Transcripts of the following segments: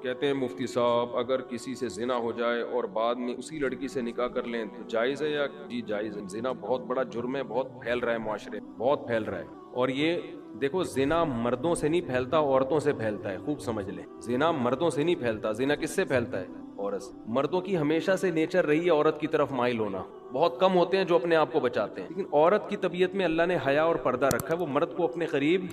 کہتے ہیں مفتی صاحب اگر کسی سے زنا ہو جائے اور بعد میں اسی لڑکی سے نکاح کر لیں تو جائز ہے یا؟ جی جائز ہے. زنا بہت بڑا جرم ہے, بہت پھیل رہا ہے معاشرے میں, بہت پھیل رہا ہے. اور یہ دیکھو زنا مردوں سے نہیں پھیلتا, عورتوں سے پھیلتا ہے, خوب سمجھ لیں. زنا مردوں سے نہیں پھیلتا. زنا کس سے پھیلتا ہے؟ عورت سے. مردوں کی ہمیشہ سے نیچر رہی ہے عورت کی طرف مائل ہونا, بہت کم ہوتے ہیں جو اپنے آپ کو بچاتے ہیں, لیکن عورت کی طبیعت میں اللہ نے حیا اور پردہ رکھا ہے, وہ مرد کو اپنے قریب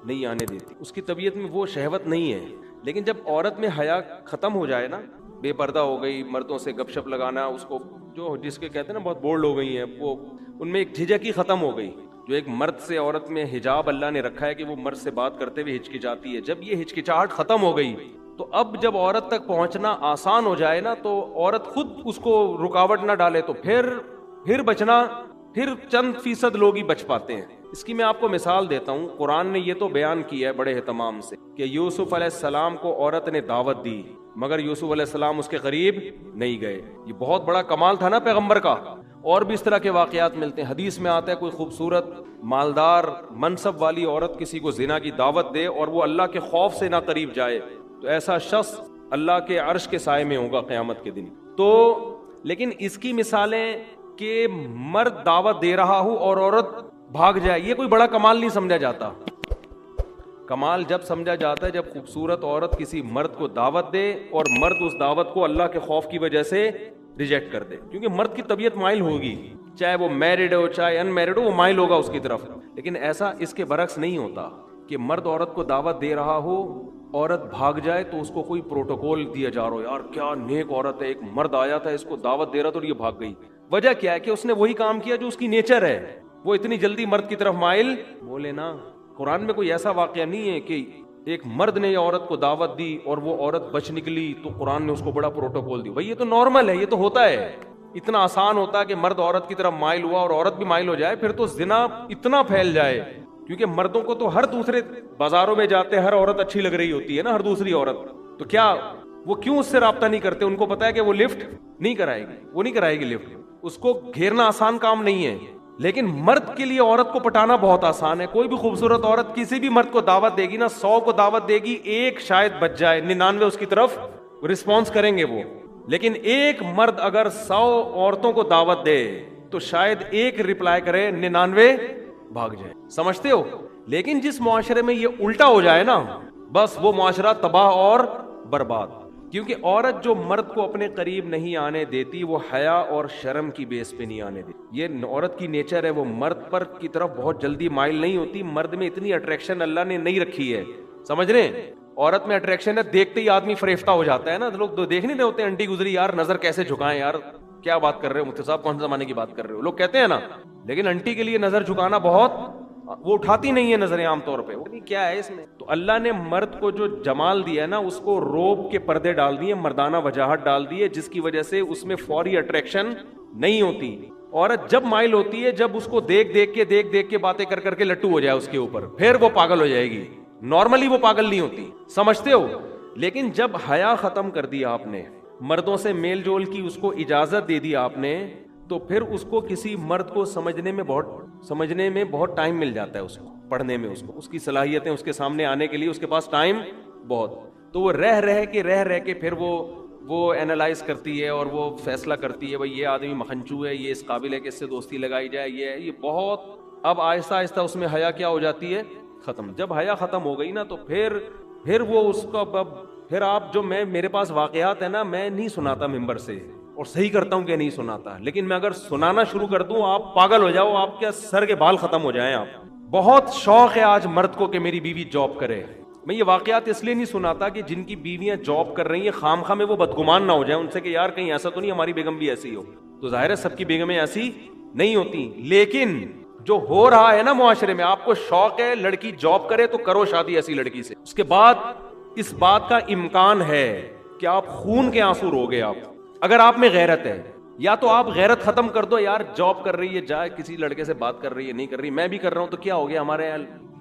نہیں آنے دیتی, اس کی طبیعت میں وہ شہوت نہیں ہے. لیکن جب عورت میں حیا ختم ہو جائے نا, بے پردہ ہو گئی, مردوں سے گپ شپ لگانا, اس کو جو جس کے کہتے ہیں نا بہت بولڈ ہو گئی ہیں, وہ ان میں ایک جھجک ہی ختم ہو گئی. جو ایک مرد سے عورت میں حجاب اللہ نے رکھا ہے کہ وہ مرد سے بات کرتے ہوئے ہچکچاتی ہے, جب یہ ہچکچاہٹ ختم ہو گئی تو اب جب عورت تک پہنچنا آسان ہو جائے نا, تو عورت خود اس کو رکاوٹ نہ ڈالے تو پھر بچنا, پھر چند فیصد لوگ ہی بچ پاتے ہیں. اس کی میں آپ کو مثال دیتا ہوں. قرآن نے یہ تو بیان کیا ہے بڑے اہتمام سے کہ یوسف علیہ السلام کو عورت نے دعوت دی, مگر یوسف علیہ السلام اس کے قریب نہیں گئے. یہ بہت بڑا کمال تھا نا پیغمبر کا. اور بھی اس طرح کے واقعات ملتے ہیں. حدیث میں آتا ہے کوئی خوبصورت مالدار منصب والی عورت کسی کو زنا کی دعوت دے اور وہ اللہ کے خوف سے نہ قریب جائے تو ایسا شخص اللہ کے عرش کے سائے میں ہوگا قیامت کے دن. تو لیکن اس کی مثالیں کہ مرد دعوت دے رہا ہو اور عورت بھاگ جائے, یہ کوئی بڑا کمال نہیں سمجھا جاتا. کمال جب سمجھا جاتا ہے جب خوبصورت عورت کسی مرد کو دعوت دے اور مرد اس دعوت کو اللہ کے خوف کی وجہ سے ریجیکٹ کر دے, کیونکہ مرد کی طبیعت مائل ہوگی, چاہے وہ میرڈ ہو چاہے ان میرڈ ہو, وہ مائل ہوگا اس کی طرف. لیکن ایسا اس کے برعکس نہیں ہوتا کہ مرد عورت کو دعوت دے رہا ہو, عورت بھاگ جائے تو اس کو کوئی پروٹوکول دیا جا رہا ہو, یار کیا نیک عورت ہے, ایک مرد آیا تھا اس کو دعوت دے رہا تھا اور یہ بھاگ گئی. وجہ کیا ہے کہ اس نے وہی کام کیا جو اس کی نیچر ہے, وہ اتنی جلدی مرد کی طرف مائل. بولے نا قرآن میں کوئی ایسا واقعہ نہیں ہے کہ ایک مرد نے عورت کو دعوت دی اور وہ عورت بچ نکلی تو قرآن نے اس کو بڑا پروٹوکول دی. بھائی یہ تو نارمل ہے, یہ تو ہوتا ہے. اتنا آسان ہوتا ہے کہ مرد عورت کی طرف مائل ہوا اور عورت بھی مائل ہو جائے, پھر تو زنا اتنا پھیل جائے. کیونکہ مردوں کو تو ہر دوسرے بازاروں میں جاتے ہر عورت اچھی لگ رہی ہوتی ہے نا, ہر دوسری عورت, تو کیا وہ کیوں اس سے رابطہ نہیں کرتے؟ ان کو پتا ہے کہ وہ لفٹ نہیں کرائے گی, وہ نہیں کرائے گی لفٹ, اس کو گھیرنا آسان کام نہیں ہے. لیکن مرد کے لیے عورت کو پٹانا بہت آسان ہے. کوئی بھی خوبصورت عورت کسی بھی مرد کو دعوت دے گی نا, 100 کو دعوت دے گی, ایک شاید بچ جائے, 99 اس کی طرف رسپانس کریں گے وہ. لیکن ایک مرد اگر 100 عورتوں کو دعوت دے تو شاید ایک رپلائی کرے, 99 بھاگ جائے. سمجھتے ہو؟ لیکن جس معاشرے میں یہ الٹا ہو جائے نا, بس وہ معاشرہ تباہ اور برباد. کیونکہ عورت جو مرد کو اپنے قریب نہیں آنے دیتی وہ حیا اور شرم کی بیس پہ نہیں آنے دیتی. یہ عورت کی نیچر ہے, وہ مرد پر کی طرف بہت جلدی مائل نہیں ہوتی. مرد میں اتنی اٹریکشن اللہ نے نہیں رکھی ہے, سمجھ رہے ہیں؟ عورت میں اٹریکشن ہے, دیکھتے ہی آدمی فریفتہ ہو جاتا ہے نا. لوگ دیکھ نہیں رہے ہوتے, انٹی گزری یار نظر کیسے جھکائیں, یار کیا بات کر رہے ہو مفتی صاحب, کون سے زمانے کی بات کر رہے ہو, لوگ کہتے ہیں نا. لیکن انٹی کے لیے نظر جھکانا بہت, وہ اٹھاتی نہیں ہے نظریں عام طور پہ, وہ نہیں کیا ہے اس میں. تو اللہ نے مرد کو جو جمال دیا ہے نا, اس کو روب کے پردے ڈال دیے, مردانہ وجاہت ڈال دی ہے, جس کی وجہ سے اس میں فوری اٹریکشن نہیں ہوتی. عورت جب مائل ہوتی ہے جب اس کو دیکھ دیکھ کے باتیں کر کے لٹو ہو جائے اس کے اوپر, پھر وہ پاگل ہو جائے گی. نارملی وہ پاگل نہیں ہوتی, سمجھتے ہو؟ لیکن جب حیا ختم کر دیا آپ نے, مردوں سے میل جول کی اس کو اجازت دے دی آپ نے, تو پھر اس کو کسی مرد کو سمجھنے میں بہت ٹائم مل جاتا ہے, اس کو پڑھنے میں, اس کی صلاحیتیں اس کے سامنے آنے کے لیے اس کے پاس ٹائم بہت. تو وہ رہ کے پھر وہ اینالائز کرتی ہے اور وہ فیصلہ کرتی ہے, بھائی یہ آدمی مکھنچو ہے, یہ اس قابل ہے کہ اس سے دوستی لگائی جائے, یہ بہت. اب آہستہ آہستہ اس میں حیا کیا ہو جاتی ہے, ختم. جب حیا ختم ہو گئی نا تو پھر وہ اس کا پھر آپ جو میرے پاس واقعات ہیں نا, میں نہیں سناتا ممبر سے, اور صحیح کرتا ہوں کہ نہیں سناتا, لیکن میں اگر سنانا شروع کر دوں آپ پاگل ہو جاؤ, آپ کے سر کے بال ختم ہو جائیں. آپ بہت شوق ہے آج مرد کو کہ میری بیوی جاب کرے. میں یہ واقعات اس لیے نہیں سناتا کہ جن کی بیویاں جاب کر رہی ہیں خامخواہ میں وہ بدگمان نہ ہو جائیں ان سے کہ یار کہیں ایسا تو نہیں ہماری بیگم بھی ایسی ہو. تو ظاہر ہے سب کی بیگمیں ایسی نہیں ہوتی, لیکن جو ہو رہا ہے نا معاشرے میں, آپ کو شوق ہے لڑکی جاب کرے تو کرو شادی ایسی لڑکی سے. اس کے بعد اس بات کا امکان ہے کہ آپ خون کے آنسو روگے. آپ اگر آپ میں غیرت ہے, یا تو آپ غیرت ختم کر دو, یار جاب کر رہی ہے جائے کسی لڑکے سے بات کر رہی ہے, نہیں کر رہی, میں بھی کر رہا ہوں تو کیا ہو گیا, ہمارے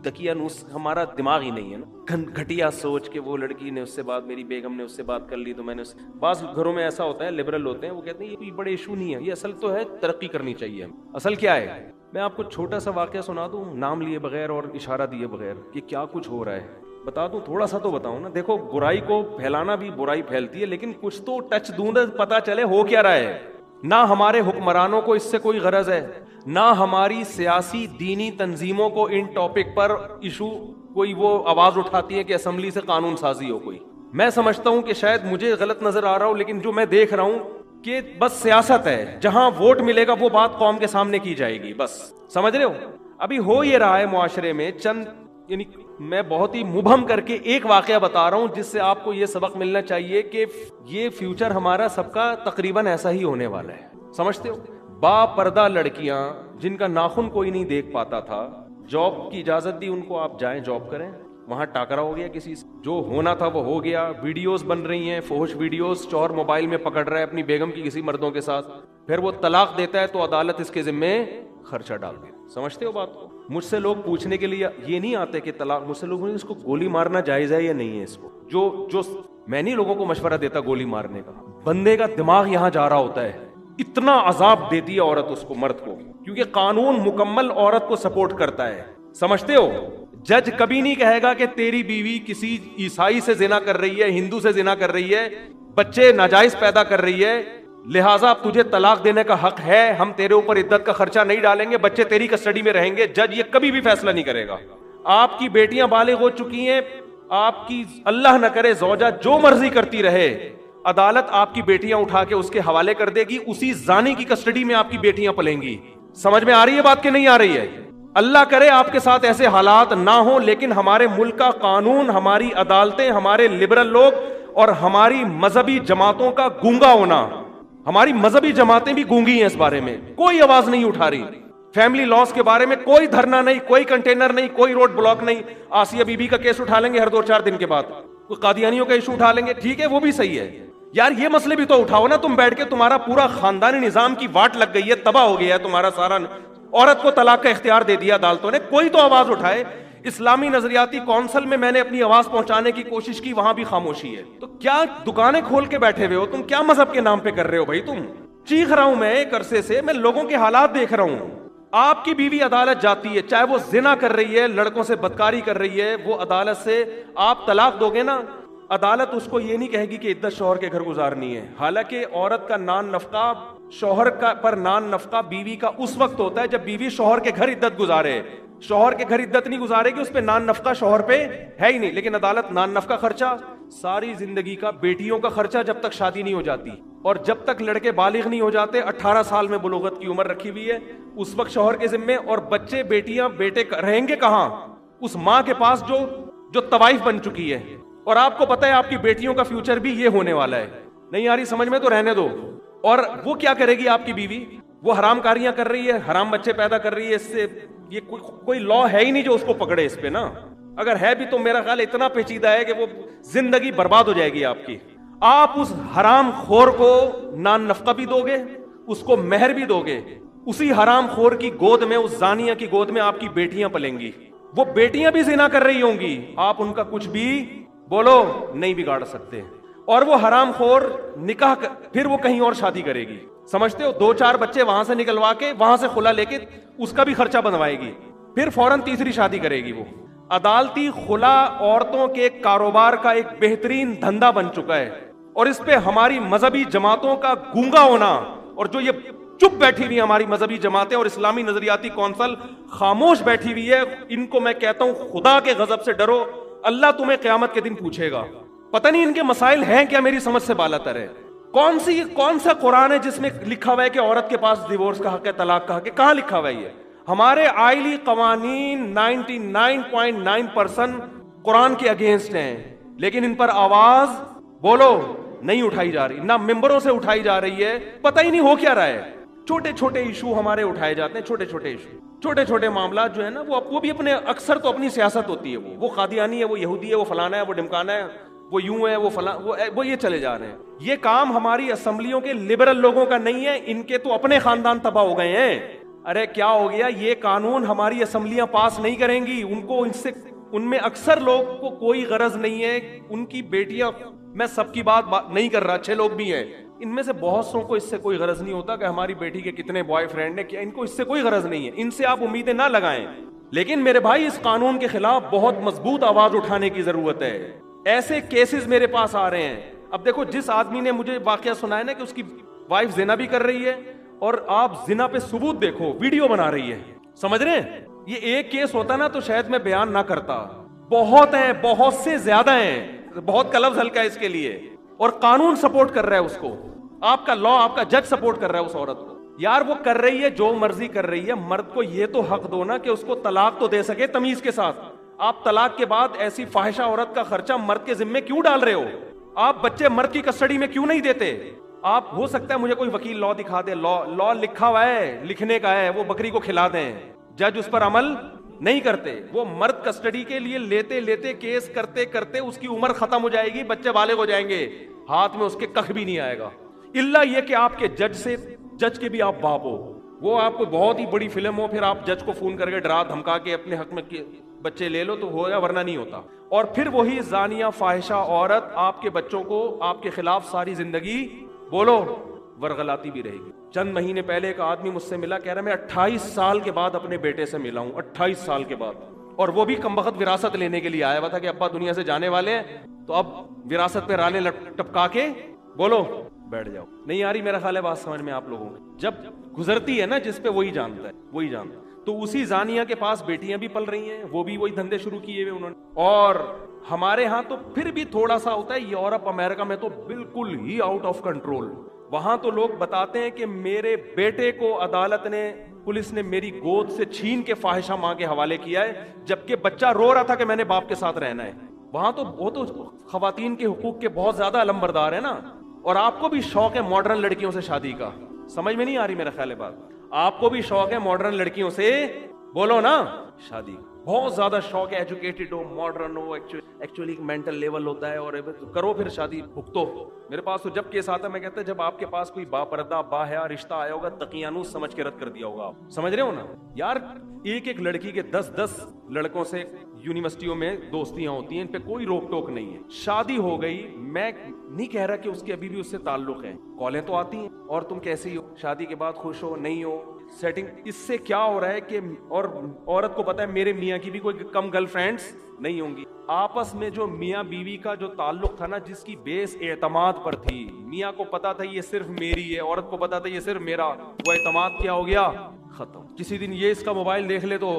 تکیہ نوس, ہمارا دماغ ہی نہیں ہے نا. گھٹیا سوچ کے وہ لڑکی نے اس سے بات, میری بیگم نے اس سے بات کر لی تو میں نے بعض گھروں میں ایسا ہوتا ہے, لبرل ہوتے ہیں, وہ کہتے ہیں یہ کوئی بڑے ایشو نہیں ہے, یہ اصل تو ہے ترقی کرنی چاہیے. اصل کیا ہے, میں آپ کو چھوٹا سا واقعہ سنا دوں نام لیے بغیر اور اشارہ دیے بغیر کہ کیا کچھ ہو رہا ہے. بتا دوں تھوڑا سا تو بتاؤں نا. دیکھو برائی کو پھیلانا بھی برائی پھیلتی ہے, لیکن کچھ تو ٹچ دوں نا, پتا چلے ہو کیا رہا ہے. نہ ہمارے حکمرانوں کو اس سے کوئی غرض ہے, نہ ہماری سیاسی دینی تنظیموں کو ان ٹاپک پر ایشو کوئی وہ آواز اٹھاتی ہے کہ اسمبلی سے قانون سازی ہو کوئی. میں سمجھتا ہوں کہ شاید مجھے غلط نظر آ رہا ہوں, لیکن جو میں دیکھ رہا ہوں کہ بس سیاست ہے, جہاں ووٹ ملے گا وہ بات قوم کے سامنے کی جائے گی, بس سمجھ رہے ہو. ابھی ہو یہ رہا ہے معاشرے میں چند, یعنی میں بہت ہی مبہم کر کے ایک واقعہ بتا رہا ہوں جس سے آپ کو یہ سبق ملنا چاہیے کہ یہ فیوچر ہمارا سب کا تقریباً ایسا ہی ہونے والا ہے. سمجھتے ہو, با پردہ لڑکیاں جن کا ناخن کوئی نہیں دیکھ پاتا تھا, جاب کی اجازت دی ان کو, آپ جائیں جاب کریں, وہاں ٹاکرا ہو گیا کسی سے, جو ہونا تھا وہ ہو گیا. ویڈیوز بن رہی ہیں, فحش ویڈیوز, شوہر موبائل میں پکڑ رہا ہے اپنی بیگم کی کسی مردوں کے ساتھ, پھر وہ طلاق دیتا ہے تو عدالت اس کے ذمے خرچہ ڈال دے. سمجھتے ہو بات کو. مجھ سے لوگ پوچھنے کے لیے یہ نہیں آتے کہ طلاق, مجھ سے لوگ اس کو گولی مارنا جائز ہے یا نہیں ہے. اس کو جو میں نہیں لوگوں کو مشورہ دیتا گولی مارنے کا, بندے کا دماغ یہاں جا رہا ہوتا ہے. اتنا عذاب دیتی ہے عورت اس کو, مرد کو, کیونکہ قانون مکمل عورت کو سپورٹ کرتا ہے. سمجھتے ہو, جج کبھی نہیں کہے گا کہ تیری بیوی کسی عیسائی سے زنا کر رہی ہے, ہندو سے زنا کر رہی ہے, بچے ناجائز پیدا کر رہی ہے, لہٰذا تجھے طلاق دینے کا حق ہے, ہم تیرے اوپر عدت کا خرچہ نہیں ڈالیں گے, بچے تیری کسٹڈی میں رہیں گے. جج یہ کبھی بھی فیصلہ نہیں کرے گا. آپ کی بیٹیاں بالغ ہو چکی ہیں, آپ کی اللہ نہ کرے زوجہ جو مرضی کرتی رہے, عدالت آپ کی بیٹیاں اٹھا کے اس کے حوالے کر دے گی, اسی زانی کی کسٹڈی میں آپ کی بیٹیاں پلیں گی. سمجھ میں آ رہی ہے بات کہ نہیں آ رہی ہے؟ اللہ کرے آپ کے ساتھ ایسے حالات نہ ہوں, لیکن ہمارے ملک کا قانون, ہماری عدالتیں, ہمارے لبرل لوگ اور ہماری مذہبی جماعتوں کا گونگا ہونا, ہماری مذہبی جماعتیں بھی گونگی ہیں اس بارے میں, کوئی آواز نہیں اٹھا رہی. فیملی لاس کے بارے میں کوئی دھرنا نہیں, کوئی کنٹینر نہیں, کوئی روڈ بلاک نہیں. آسیہ بی بی کا کیس اٹھا لیں گے ہر 2-4 دن کے بعد, کوئی قادیانیوں کا ایشو اٹھا لیں گے, ٹھیک ہے وہ بھی صحیح ہے یار, یہ مسئلے بھی تو اٹھاؤ نا. تم بیٹھ کے, تمہارا پورا خاندانی نظام کی واٹ لگ گئی ہے, تباہ ہو گیا ہے تمہارا سارا, عورت کو طلاق کا اختیار دے دیا عدالتوں نے, کوئی تو آواز اٹھائے. اسلامی نظریاتی کونسل میں میں نے اپنی آواز پہنچانے کی کوشش کی, وہاں بھی خاموشی ہے. تو کیا دکانیں کھول کے بیٹھے ہوئے ہو تم, کیا مذہب کے نام پہ کر رہے ہو بھائی تم؟ چیخ رہا ہوں میں ایک عرصے سے, میں لوگوں کے حالات دیکھ رہا ہوں. آپ کی بیوی عدالت جاتی ہے, چاہے وہ زنا کر رہی ہے, لڑکوں سے بدکاری کر رہی ہے, وہ عدالت سے آپ طلاق دو گے نا, عدالت اس کو یہ نہیں کہے گی کہ عدت شوہر کے گھر گزارنی ہے. حالانکہ عورت کا نان نفقہ, شوہر کا پر نان نفقہ بیوی کا اس وقت ہوتا ہے جب بیوی شوہر کے گھر عدت گزارے. شوہر کے گھر عدت نہیں گزارے گی, اس پہ نان نفقہ شوہر پہ ہے ہی نہیں. لیکن عدالت نان نفقہ خرچہ, ساری زندگی کا, بیٹیوں کا خرچہ جب تک شادی نہیں ہو جاتی, اور جب تک لڑکے بالغ نہیں ہو جاتے, 18 سال میں بلوغت کی عمر رکھی ہوئی ہے, اس وقت شوہر کے ذمے. اور بچے بیٹیاں بیٹے رہیں گے کہاں؟ اس ماں کے پاس جو طوائف بن چکی ہے. اور آپ کو پتا ہے آپ کی بیٹیوں کا فیوچر بھی یہ ہونے والا ہے. نہیں آ رہی سمجھ میں تو رہنے دو. اور وہ کیا کرے گی آپ کی بیوی؟ وہ حرام کاریاں کر رہی ہے, حرام بچے پیدا کر رہی ہے. اس سے یہ کوئی لا ہے ہی نہیں جو اس کو پکڑے اس پہ نا. اگر ہے بھی تو میرا خیال اتنا پیچیدہ ہے کہ وہ زندگی برباد ہو جائے گی آپ کی. آپ اس حرام خور کو نان نفقہ بھی دو گے, اس کو مہر بھی دو گے, اسی حرام خور کی گود میں, اس زانیہ کی گود میں آپ کی بیٹیاں پلیں گی. وہ بیٹیاں بھی زنا کر رہی ہوں گی, آپ ان کا کچھ بھی بولو نہیں بگاڑ سکتے. اور وہ حرام خور نکاح پھر وہ کہیں اور شادی کرے گی. سمجھتے ہو, 2-4 بچے وہاں سے نکلوا کے, وہاں سے خلا لے کے اس کا بھی خرچہ بنوائے گی, پھر فوراً تیسری شادی کرے گی. وہ عدالتی خلا عورتوں کے کاروبار کا ایک بہترین دھندا بن چکا ہے, اور اس پہ ہماری مذہبی جماعتوں کا گونگا ہونا, اور جو یہ چپ بیٹھی ہوئی ہماری مذہبی جماعتیں اور اسلامی نظریاتی کونسل خاموش بیٹھی ہوئی ہے, ان کو میں کہتا ہوں خدا کے غضب سے ڈرو. اللہ تمہیں قیامت کے دن پوچھے گا. پتہ نہیں ان کے مسائل ہیں کیا, میری سمجھ سے بالاتر ہے. کون سا قرآن ہے جس میں لکھا ہوا ہے کہ عورت کے پاس ڈیورس کا حق ہے, طلاق کا حق ہے؟ کہاں لکھا ہوا ہے یہ؟ ہمارے آئلی قوانین 99.9% قرآن کے اگینسٹ ہیں, لیکن ان پر آواز بولو نہیں اٹھائی جا رہی, نہ ممبروں سے اٹھائی جا رہی ہے. پتہ ہی نہیں ہو کیا رہا ہے. چھوٹے چھوٹے ایشو ہمارے اٹھائے جاتے ہیں, چھوٹے چھوٹے ایشو, چھوٹے چھوٹے معاملات جو ہے نا, وہ بھی اپنے اکثر تو اپنی سیاست ہوتی ہے. وہ قادیانی ہے, وہ یہودی ہے, وہ فلانا ہے, وہ ڈمکانا ہے, وہ یوں ہے, وہ فلاں, وہ یہ چلے جا رہے ہیں. یہ کام ہماری اسمبلیوں کے لبرل لوگوں کا نہیں ہے, ان کے تو اپنے خاندان تباہ ہو گئے ہیں. ارے کیا ہو گیا, یہ قانون ہماری اسمبلیاں پاس نہیں کریں گی. ان کو ان میں اکثر لوگ کو کوئی غرض نہیں ہے. ان کی بیٹیاں, میں سب کی بات نہیں کر رہا, اچھے لوگ بھی ہیں, ان میں سے بہت سو کو اس سے کوئی غرض نہیں ہوتا کہ ہماری بیٹی کے کتنے بوائے فرینڈ ہیں, کیا ان کو اس سے کوئی غرض نہیں ہے. ان سے آپ امیدیں نہ لگائیں. لیکن میرے بھائی اس قانون کے خلاف بہت مضبوط آواز اٹھانے کی ضرورت ہے. ایسے کیسز میرے پاس آ رہے ہیں. اب دیکھو جس آدمی نے مجھے واقعہ سنا ہے نا کہ اس کی وائف زنا بھی کر رہی ہے اور آپ زنا پہ ثبوت دیکھو ویڈیو بنا رہی ہے, سمجھ رہے ہیں, یہ ایک کیس ہوتا نا تو شاید میں بیان نہ کرتا. بہت ہیں, بہت سے زیادہ ہیں, بہت کا لفظ ہلکا ہے اس کے لیے, اور قانون سپورٹ کر رہا ہے اس کو, آپ کا لا, آپ کا جج سپورٹ کر رہا ہے اس عورت کو. یار وہ کر رہی ہے جو مرضی کر رہی ہے, مرد کو یہ تو حق دو نا کہ اس کو طلاق تو دے سکے تمیز کے ساتھ. آپ طلاق کے بعد ایسی فاحشہ عورت کا خرچہ مرد کے ذمے کیوں ڈال رہے ہو؟ آپ بچے مرد کی کسٹڈی میں کیوں نہیں دیتے؟ آپ ہو سکتا ہے مجھے کوئی وکیل لا دکھا دے, لا لکھا ہوا ہے, لکھنے کا ہے, وہ بکری کو کھلا دیں, جج اس پر عمل نہیں کرتے. وہ مرد کسٹڈی کے لیے لیتے لیتے کیس کرتے کرتے اس کی عمر ختم ہو جائے گی, بچے بالغ ہو جائیں گے, ہاتھ میں اس کے کخ بھی نہیں آئے گا, الا یہ کہ آپ کے جج کے بھی آپ باپ ہو, وہ آپ کو بہت ہی بڑی فلم ہو, پھر آپ جج کو فون کر کے ڈرا دھمکا کے اپنے حق میں بچے لے لو تو ہو گیا, ورنہ نہیں ہوتا. اور پھر وہی زانیہ فاحشہ عورت آپ کے بچوں کو آپ کے خلاف ساری زندگی بولو ورغلاتی بھی رہے گی. چند مہینے پہلے ایک آدمی مجھ سے ملا, کہہ رہا میں 28 سال کے بعد اپنے بیٹے سے ملا ہوں, 28 سال کے بعد, اور وہ بھی کمبخت وراثت لینے کے لیے آیا ہوا تھا کہ ابا دنیا سے جانے والے ہیں تو اب وراثت پہ رالے ٹپکا کے بولو بیٹھ جاؤ. نہیں آ رہی میرا خیال ہے بات سمجھ میں آپ لوگوں کو؟ جب گزرتی ہے نا جس پہ وہی جانتا ہے, وہی جانتا. تو اسی زانیہ کے پاس بیٹیاں بھی پل رہی ہیں, وہ بھی وہی دھندے شروع کیے ہوئے انہوں نے. اور ہمارے ہاں تو پھر بھی تھوڑا سا ہوتا ہے, یورپ امریکہ میں تو بالکل ہی آؤٹ آف کنٹرول. وہاں تو لوگ بتاتے ہیں کہ میرے بیٹے کو عدالت نے, پولیس نے میری گود سے چھین کے فاحشہ ماں کے حوالے کیا ہے, جبکہ بچہ رو رہا تھا کہ میں نے باپ کے ساتھ رہنا ہے. وہاں تو وہ تو خواتین کے حقوق کے بہت زیادہ علمبردار ہیں نا. اور آپ کو بھی شوق ہے ماڈرن لڑکیوں سے شادی کا, سمجھ میں نہیں آ رہی میرا خیال ہے بات؟ آپ کو بھی شوق ہے ماڈرن لڑکیوں سے بولو نا شادی, بہت زیادہ شوق ہے, ایجوکیٹڈ ہو, ماڈرن ہو, ایکچولی مینٹل لیول ہوتا ہے, اور کرو پھر شادی بھگتو. میرے پاس تو جب کیس آتا ہے میں کہتا ہے جب آپ کے پاس کوئی با پردہ با حیا رشتہ آیا ہوگا تقیانوس سمجھ کے رد کر دیا ہوگا. آپ سمجھ رہے ہو نا یار, ایک لڑکی کے 10 لڑکوں سے یونیورسٹیوں میں دوستیاں ہوتی ہیں, ان پہ کوئی روک ٹوک نہیں ہے. شادی ہو گئی, میں نہیں کہہ رہا کہ اس کے ابھی بھی اس سے تعلق ہے, کالیں تو آتی ہیں, اور تم کیسی ہو, شادی کے بعد خوش ہو نہیں ہو, سیٹنگ. اس سے کیا ہو رہا ہے کہ, اور عورت کو پتا ہے میرے میاں کی بھی کوئی کم گرل فرینڈز نہیں ہوں گی. آپس میں جو میاں بیوی کا جو تعلق تھا نا, جس کی بیس اعتماد پر تھی, میاں کو پتا تھا یہ صرف میری ہے, عورت کو پتا تھا یہ صرف میرا, وہ اعتماد کیا ہو گیا, ختم. کسی دن یہ اس کا موبائل دیکھ لے تو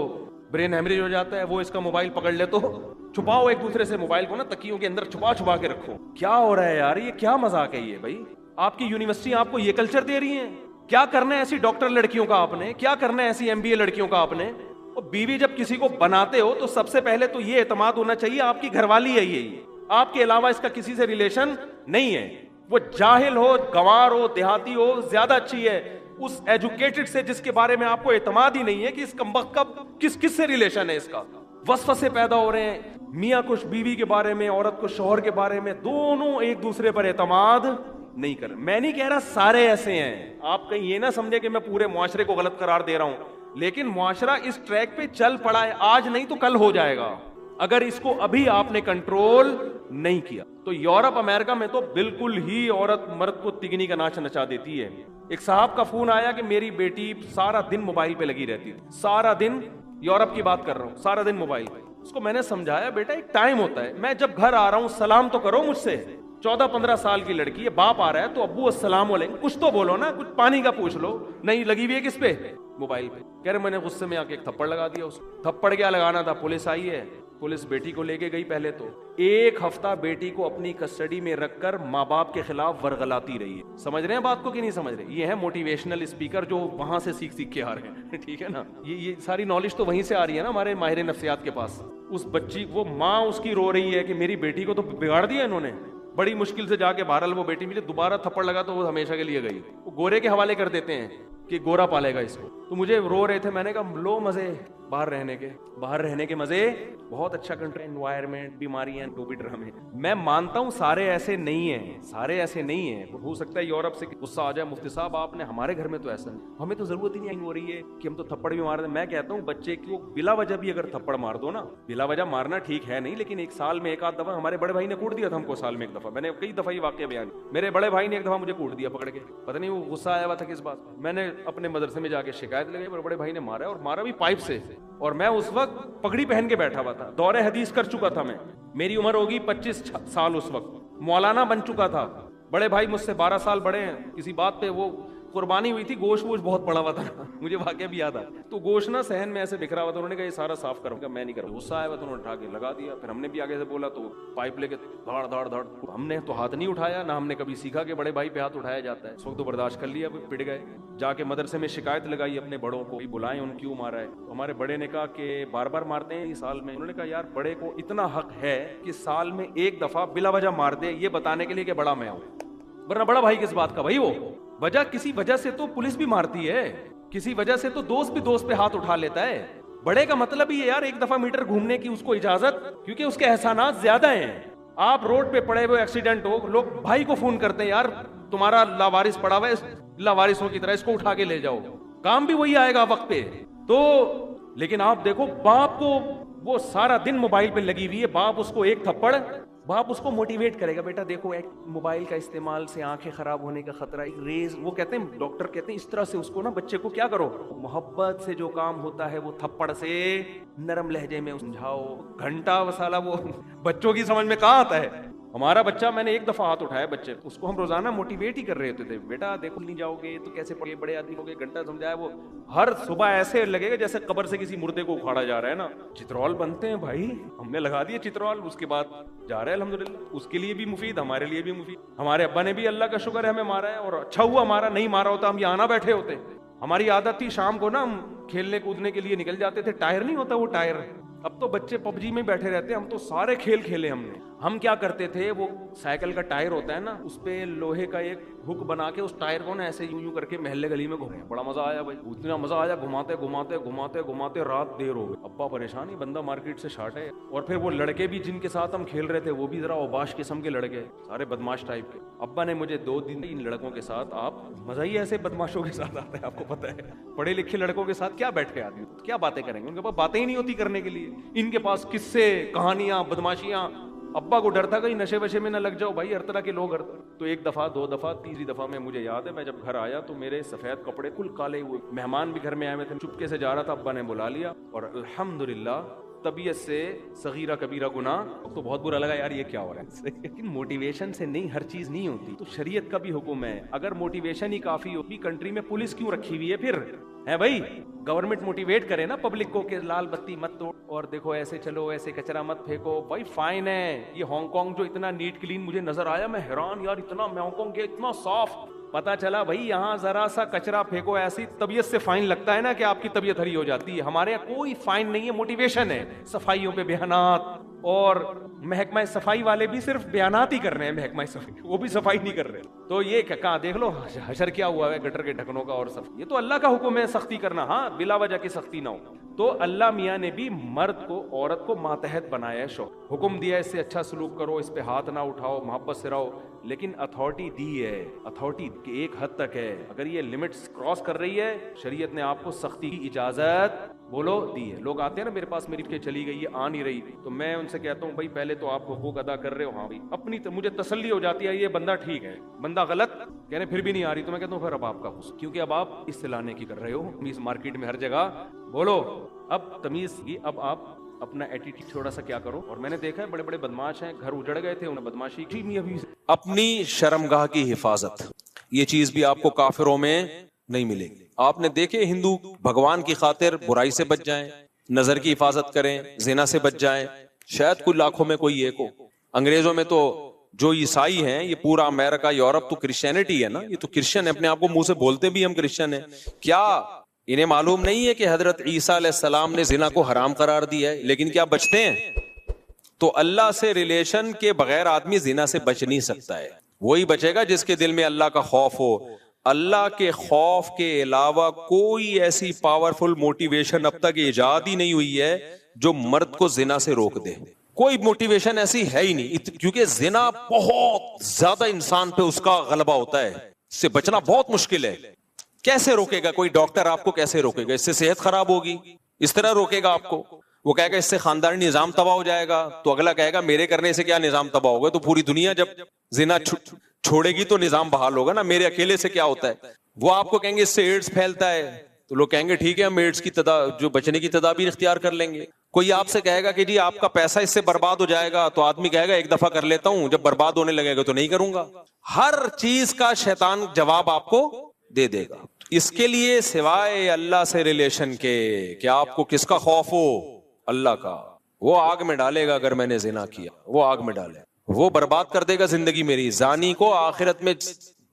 برین ہیمریج ہو جاتا ہے, وہ اس کا موبائل پکڑ لے تو چھپاؤ ایک دوسرے سے موبائل کو نا, تکیوں کے اندر چھپا کے رکھو. کیا ہو رہا ہے یار, یہ کیا مذاق ہے یہ بھائی؟ آپ کی یونیورسٹی آپ کو یہ کلچر دے رہی ہیں؟ کیا کرنا ہے ایسی ڈاکٹر لڑکیوں کا آپ نے, کیا کرنا ہے ایسی MBA لڑکیوں کا آپ نے؟ اور بیوی جب کسی کو بناتے ہو تو سب سے پہلے تو یہ اعتماد ہونا چاہیے آپ کی گھر والی ہے, یہی آپ کے علاوہ اس کا کسی سے ریلیشن نہیں ہے. وہ جاہل ہو, گنوار ہو, دیہاتی ہو, زیادہ اچھی ہے اس ایجوکیٹڈ سے جس کے بارے میں آپ کو اعتماد ہی نہیں ہے کہ اس کمبخت کا کس سے ریلیشن ہے. اس کا وسوسے پیدا ہو رہے ہیں, میاں کو بیوی کے بارے میں, عورت کو شوہر کے بارے میں, دونوں ایک دوسرے پر اعتماد نہیں کر. میں نہیں کہہ رہا سارے ایسے ہیں, آپ کہیں یہ نہ سمجھے کہ میں پورے معاشرے کو غلط قرار دے رہا ہوں, لیکن معاشرہ اس ٹریک پہ چل پڑا ہے, آج نہیں تو کل ہو جائے گا اگر اس کو ابھی آپ نے کنٹرول نہیں کیا. تو یورپ امریکہ میں تو بالکل ہی عورت مرد کو تگنی کا ناچ نچا دیتی ہے. ایک صاحب کا فون آیا کہ میری بیٹی سارا دن موبائل پہ لگی رہتی تھی, سارا دن, یورپ کی بات کر رہا ہوں, سارا دن موبائل پہ. اس کو میں نے سمجھایا بیٹا ایک ٹائم ہوتا ہے, میں جب گھر آ رہا ہوں سلام تو کرو مجھ سے. 14-15 سال کی لڑکی ہے, باپ آ رہا ہے تو ابو السلام علیکم, کچھ تو بولو نا, کچھ پانی کا پوچھ لو. نہیں, لگی ہوئی ہے کس پہ, موبائل پہ. کہہ رہے میں نے غصے میں آ کے ایک تھپڑ لگا دیا اس کو. تھپڑ کیا لگانا تھا, پولیس آئی ہے, پولیس بیٹی کو لے کے گئی. پہلے تو 1 ہفتہ بیٹی کو اپنی کسٹڈی میں رکھ کر ماں باپ کے خلاف ورغلاتی رہی ہے. سمجھ رہے ہیں بات کو کہ نہیں سمجھ رہے؟ یہ ہے موٹیویشنل اسپیکر جو وہاں سے سیکھ کے آ رہے ہیں, ٹھیک ہے نا. یہ ساری نالج تو وہیں سے آ رہی ہے نا ہمارے ماہر نفسیات کے پاس. اس بچی, وہ ماں اس کی رو رہی ہے کہ میری بیٹی کو تو بگاڑ دیا انہوں نے, بڑی مشکل سے جا کے بہرحال وہ بیٹی مجھے دوبارہ تھپڑ لگا تو وہ ہمیشہ کے لیے گئی. وہ گورے کے حوالے کر دیتے ہیں کہ گورا پالے گا اس کو. تو مجھے رو رہے تھے, میں نے کہا لو مزے باہر رہنے کے مزے, بہت اچھا کنٹری, انوائرمنٹ, بیماریاں, ڈوبی ڈرامے. میں مانتا ہوں سارے ایسے نہیں ہیں, ہو سکتا ہے یورپ سے غصہ آ جائے, مفتی صاحب آپ نے, ہمارے گھر میں تو ایسا نہیں, ہمیں تو ضرورت ہی نہیں ہو رہی ہے کہ ہم تو تھپڑ بھی مار دیں. میں کہتا ہوں بچے کو بلا وجہ بھی اگر تھپڑ مار دو نا, بلا وجہ مارنا ٹھیک ہے نہیں, لیکن 1 سال میں 1 آدھ دفعہ, ہمارے بڑے بھائی نے کوٹ دیا تھا ہم کو سال میں 1 دفعہ, میں نے کئی دفعہ یہ واقعہ بیان, میرے بڑے بھائی نے 1 دفعہ مجھے کوٹ دیا پکڑ کے, پتہ نہیں وہ غصہ آیا ہوا تھا کس بات. میں نے اپنے مدرسے میں جا کے شکایت لگائی، میرے بڑے بھائی نے مارا اور مارا بھی پائپ سے، اور میں اس وقت پگڑی پہن کے بیٹھا ہوا تھا، دور حدیث کر چکا تھا میں، میری عمر ہوگی 25 سال اس وقت، مولانا بن چکا تھا، بڑے بھائی مجھ سے 12 سال بڑے ہیں، کسی بات پہ وہ قربانی ہوئی تھی، گوشت ووشت بہت پڑا ہوا تھا مجھے واقعہ بھی یاد آیا، تو گوشت نا صحن میں ایسے بکھرا ہوا تھا، انہوں نے کہا یہ سارا صاف کروں گا، میں نہیں کروں، غصہ آیا ہوا تو انہوں نے اٹھا کے لگا دیا، پھر ہم نے بھی آگے سے بولا تو پائپ لے کے دھاڑ دھاڑ دھاڑ، ہم نے تو ہاتھ نہیں اٹھایا، نہ ہم نے کبھی سیکھا کہ بڑے بھائی پہ ہاتھ اٹھایا جاتا ہے، اس وقت تو برداشت کر لیا، پٹ گئے، جا کے مدرسے میں شکایت لگائی اپنے بڑوں کو، بلائیں ان کیوں مارا ہے، تو ہمارے بڑے نے کہا کہ بار بار مارتے ہیں اس سال میں، انہوں نے کہا یار بڑے کو اتنا حق ہے کہ سال میں ایک دفعہ بلا وجہ مار دے، یہ بتانے کے لیے کہ بڑا میں ہوں، ورنہ بڑا بھائی کس بات کا بھائی، وہ وجہ کسی وجہ سے تو پولیس بھی مارتی ہے، کسی وجہ سے تو دوست بھی دوست پہ ہاتھ اٹھا لیتا ہے، بڑے کا مطلب ہی ہے یار ایک دفعہ میٹر گھومنے کی اس کو اجازت، کیونکہ اس کے احسانات زیادہ ہیں، آپ روڈ پہ پڑے ہوئے ایکسیڈنٹ ہو، لوگ بھائی کو فون کرتے ہیں یار تمہارا لاوارث پڑا ہوا ہے، لاوارثوں کی طرح اس کو اٹھا کے لے جاؤ، کام بھی وہی آئے گا وقت پہ، تو لیکن آپ دیکھو باپ کو وہ سارا دن موبائل پہ لگی ہوئی ہے، باپ اس کو ایک تھپڑ، باپ اس کو موٹیویٹ کرے گا، بیٹا دیکھو ایک موبائل کا استعمال سے آنکھیں خراب ہونے کا خطرہ، ایک ریز، وہ کہتے ہیں ڈاکٹر کہتے ہیں اس طرح سے اس کو نا بچے کو کیا کرو، محبت سے جو کام ہوتا ہے وہ تھپڑ سے نرم لہجے میں سمجھاؤ، گھنٹہ وسالہ وہ بچوں کی سمجھ میں کہاں آتا ہے، ہمارا بچہ میں نے ایک دفعہ ہاتھ اٹھایا بچے کو، اس کو ہم روزانہ موٹیویٹ ہی کر رہے ہوتے تھے، بیٹا دیکھو نہیں جاؤ گے تو کیسے پڑھے، بڑے آدمی ہو گئے، گھنٹہ سمجھایا، وہ ہر صبح ایسے لگے گا جیسے قبر سے کسی مردے کو اکھاڑا جا رہا ہے نا، چترول بنتے ہیں بھائی، ہم نے لگا دیا چترول، اس کے بعد جا رہا ہے الحمدللہ، اس کے لیے بھی مفید، ہمارے لیے بھی مفید، ہمارے ابا نے بھی اللہ کا شکر ہے ہمیں مارا ہے، اور اچھا ہوا ہمارا، نہیں مارا ہوتا ہم یہاں نہ بیٹھے ہوتے، ہماری عادت تھی شام کو نا ہم کھیلنے کودنے کے لیے نکل جاتے تھے، ٹائر نہیں ہوتا وہ ٹائر، اب تو بچے پب جی میں بیٹھے رہتے ہیں، ہم تو سارے کھیل کھیلے ہم نے، ہم کیا کرتے تھے وہ سائیکل کا ٹائر ہوتا ہے نا، اس پہ لوہے کا ایک ہک بنا کے اس ٹائر کو نا ایسے یوں کر کے محلے گلی میں گھومے، بڑا مزہ آیا بھائی، اتنا مزہ آیا، گھماتے گھماتے گھماتے گھماتے رات دیر ہو گئی، ابا پریشان ہی بندہ مارکیٹ سے شارٹ ہے، اور پھر وہ لڑکے بھی جن کے ساتھ ہم کھیل رہے تھے وہ بھی ذرا اوباش قسم کے لڑکے، سارے بدماش ٹائپ کے، ابا نے مجھے 2 دن ان لڑکوں کے ساتھ، آپ مزہ ہی ایسے بدماشوں کے ساتھ آتا ہے، آپ کو پتہ ہے پڑھے لکھے لڑکوں کے ساتھ کیا بیٹھ کے آدمی کیا باتیں کریں گے، ان کے پاس باتیں ہی نہیں ہوتی کرنے کے لیے، ان کے پاس قصے کہانیاں بدماشیاں، ابا کو ڈر تھا کہیں نشے وشے میں نہ لگ جاؤ بھائی، ہر طرح کے لوگ، تو ایک دفعہ 2 دفعہ 3 دفعہ میں مجھے یاد ہے، میں جب گھر آیا تو میرے سفید کپڑے کل کالے ہوئے، مہمان بھی گھر میں آئے ہوئے تھے، چپکے سے جا رہا تھا، ابا نے بلا لیا، اور الحمدللہ طبیعت سے صغیرہ کبیرہ گناہ، تو بہت برا لگا یار یہ کیا ہو رہا ہے، لیکن موٹیویشن سے نہیں ہر چیز نہیں ہوتی، تو شریعت کا بھی حکم ہے، اگر موٹیویشن ہی کافی ہوتی، کنٹری میں پولیس کیوں رکھی ہوئی ہے پھر، ہے بھائی، گورنمنٹ موٹیویٹ کرے نا پبلک کو کہ لال بتی مت توڑ، اور دیکھو ایسے چلو، ایسے کچرا مت پھینکو، بھائی فائن ہے، یہ ہانگ کانگ جو اتنا نیٹ کلین مجھے نظر آیا، میں حیران یار، اتنا میں ہانگ کانگ گیا اتنا صاف، پتا چلا بھائی یہاں ذرا سا کچرا پھینکو ایسی طبیعت سے فائن لگتا ہے نا کہ آپ کی طبیعت ہری ہو جاتی ہے، ہمارے یہاں کوئی فائن نہیں ہے، موٹیویشن ہے، صفائیوں پہ بیانات، اور محکمہ صفائی والے بھی صرف بیانات ہی کر رہے ہیں، محکمہ صفائی وہ بھی صفائی نہیں کر رہے، تو یہ کہاں دیکھ لو حشر کیا ہوا ہے گٹر کے ڈھکنوں کا، اور صفائی، یہ تو اللہ کا حکم ہے سختی کرنا، ہاں بلا وجہ کی سختی نہ ہو، تو اللہ میاں نے بھی مرد کو عورت کو ماتحت بنایا ہے، شوق حکم دیا ہے اس سے اچھا سلوک کرو، اس پہ ہاتھ نہ اٹھاؤ، محبت سے رہو، لیکن اتھارٹی دی ہے، اتھارٹی کی ایک حد تک ہے، اگر یہ لمٹس کراس کر رہی ہے شریعت نے آپ کو سختی کی اجازت بولو دی ہے، لوگ آتے ہیں نا میرے پاس میری کے چلی گئی ہے آ نہیں رہی، تو میں ان سے کہتا ہوں بھائی پہلے تو آپ حقوق ادا کر رہے ہو، ہاں بھائی اپنی مجھے تسلی ہو جاتی ہے یہ بندہ ٹھیک ہے، بندہ غلط کہہ رہے پھر بھی نہیں آ رہی، تو میں کہتا ہوں پھر اب آپ کا حصہ، کیونکہ اب آپ اس سے لانے کی کر رہے ہو، تمیز مارکیٹ میں ہر جگہ بولو، اب تمیز کی، اب آپ اپنا ایٹیٹیوڈ تھوڑا سا کیا کرو، اور میں نے دیکھا ہے بڑے بڑے بدماش ہیں، گھر اجڑ گئے تھے، انہیں بدماشی کی نہیں، ابھی اپنی شرمگاہ کی حفاظت، یہ چیز بھی آپ کو کافروں میں نہیں ملے گی، آپ نے دیکھے ہندو بھگوان کی خاطر برائی سے بچ جائیں، نظر کی حفاظت کریں، زنا سے بچ جائیں، شاید کچھ لاکھوں میں کوئی ایک ہو، انگریزوں میں تو جو عیسائی ہیں، یہ پورا امریکہ یورپ تو کرسچینٹی ہے نا، یہ تو کرسچن ہے، اپنے آپ کو منہ سے بولتے بھی ہم کرسچن ہیں، کیا انہیں معلوم نہیں ہے کہ حضرت عیسیٰ علیہ السلام نے زنا کو حرام قرار دیا ہے، لیکن کیا بچتے ہیں؟ تو اللہ سے ریلیشن کے بغیر آدمی زنا سے بچ نہیں سکتا ہے، وہی بچے گا جس کے دل میں اللہ کا خوف ہو، اللہ کے خوف کے علاوہ کوئی ایسی پاورفل موٹیویشن اب تک ایجاد ہی نہیں ہوئی ہے جو مرد کو زنا سے روک دے، کوئی موٹیویشن ایسی ہے ہی نہیں، کیونکہ زنا بہت زیادہ انسان پہ اس کا غلبہ ہوتا ہے، اس سے بچنا بہت مشکل ہے، کیسے روکے گا کوئی ڈاکٹر آپ کو، کیسے روکے گا؟ اس سے صحت خراب ہوگی، اس طرح روکے گا آپ کو، وہ کہے گا اس سے خاندانی نظام تباہ ہو جائے گا، تو اگلا کہے گا میرے کرنے سے کیا نظام تباہ ہوگا، تو پوری دنیا جب زنا چھوڑے گی تو نظام بحال ہوگا نا، میرے اکیلے سے کیا ہوتا ہے، وہ آپ کو کہیں گے اس سے ایڈز پھیلتا ہے، تو لوگ کہیں گے ٹھیک ہے ہم ایڈز کی جو بچنے کی تدابیر اختیار کر لیں گے. کوئی آپ سے کہے گا کہ جی آپ کا پیسہ اس سے برباد ہو جائے گا، تو آدمی کہے گا ایک دفعہ کر لیتا ہوں، جب برباد ہونے لگے گا تو نہیں کروں گا. ہر چیز کا شیطان جواب آپ کو دے دے گا. اس کے لیے سوائے اللہ سے ریلیشن کے کہ آپ کو کس کا خوف ہو، اللہ کا. وہ آگ میں ڈالے گا اگر میں نے زنا کیا، وہ آگ میں ڈالے، وہ برباد کر دے گا زندگی میری. زانی کو آخرت میں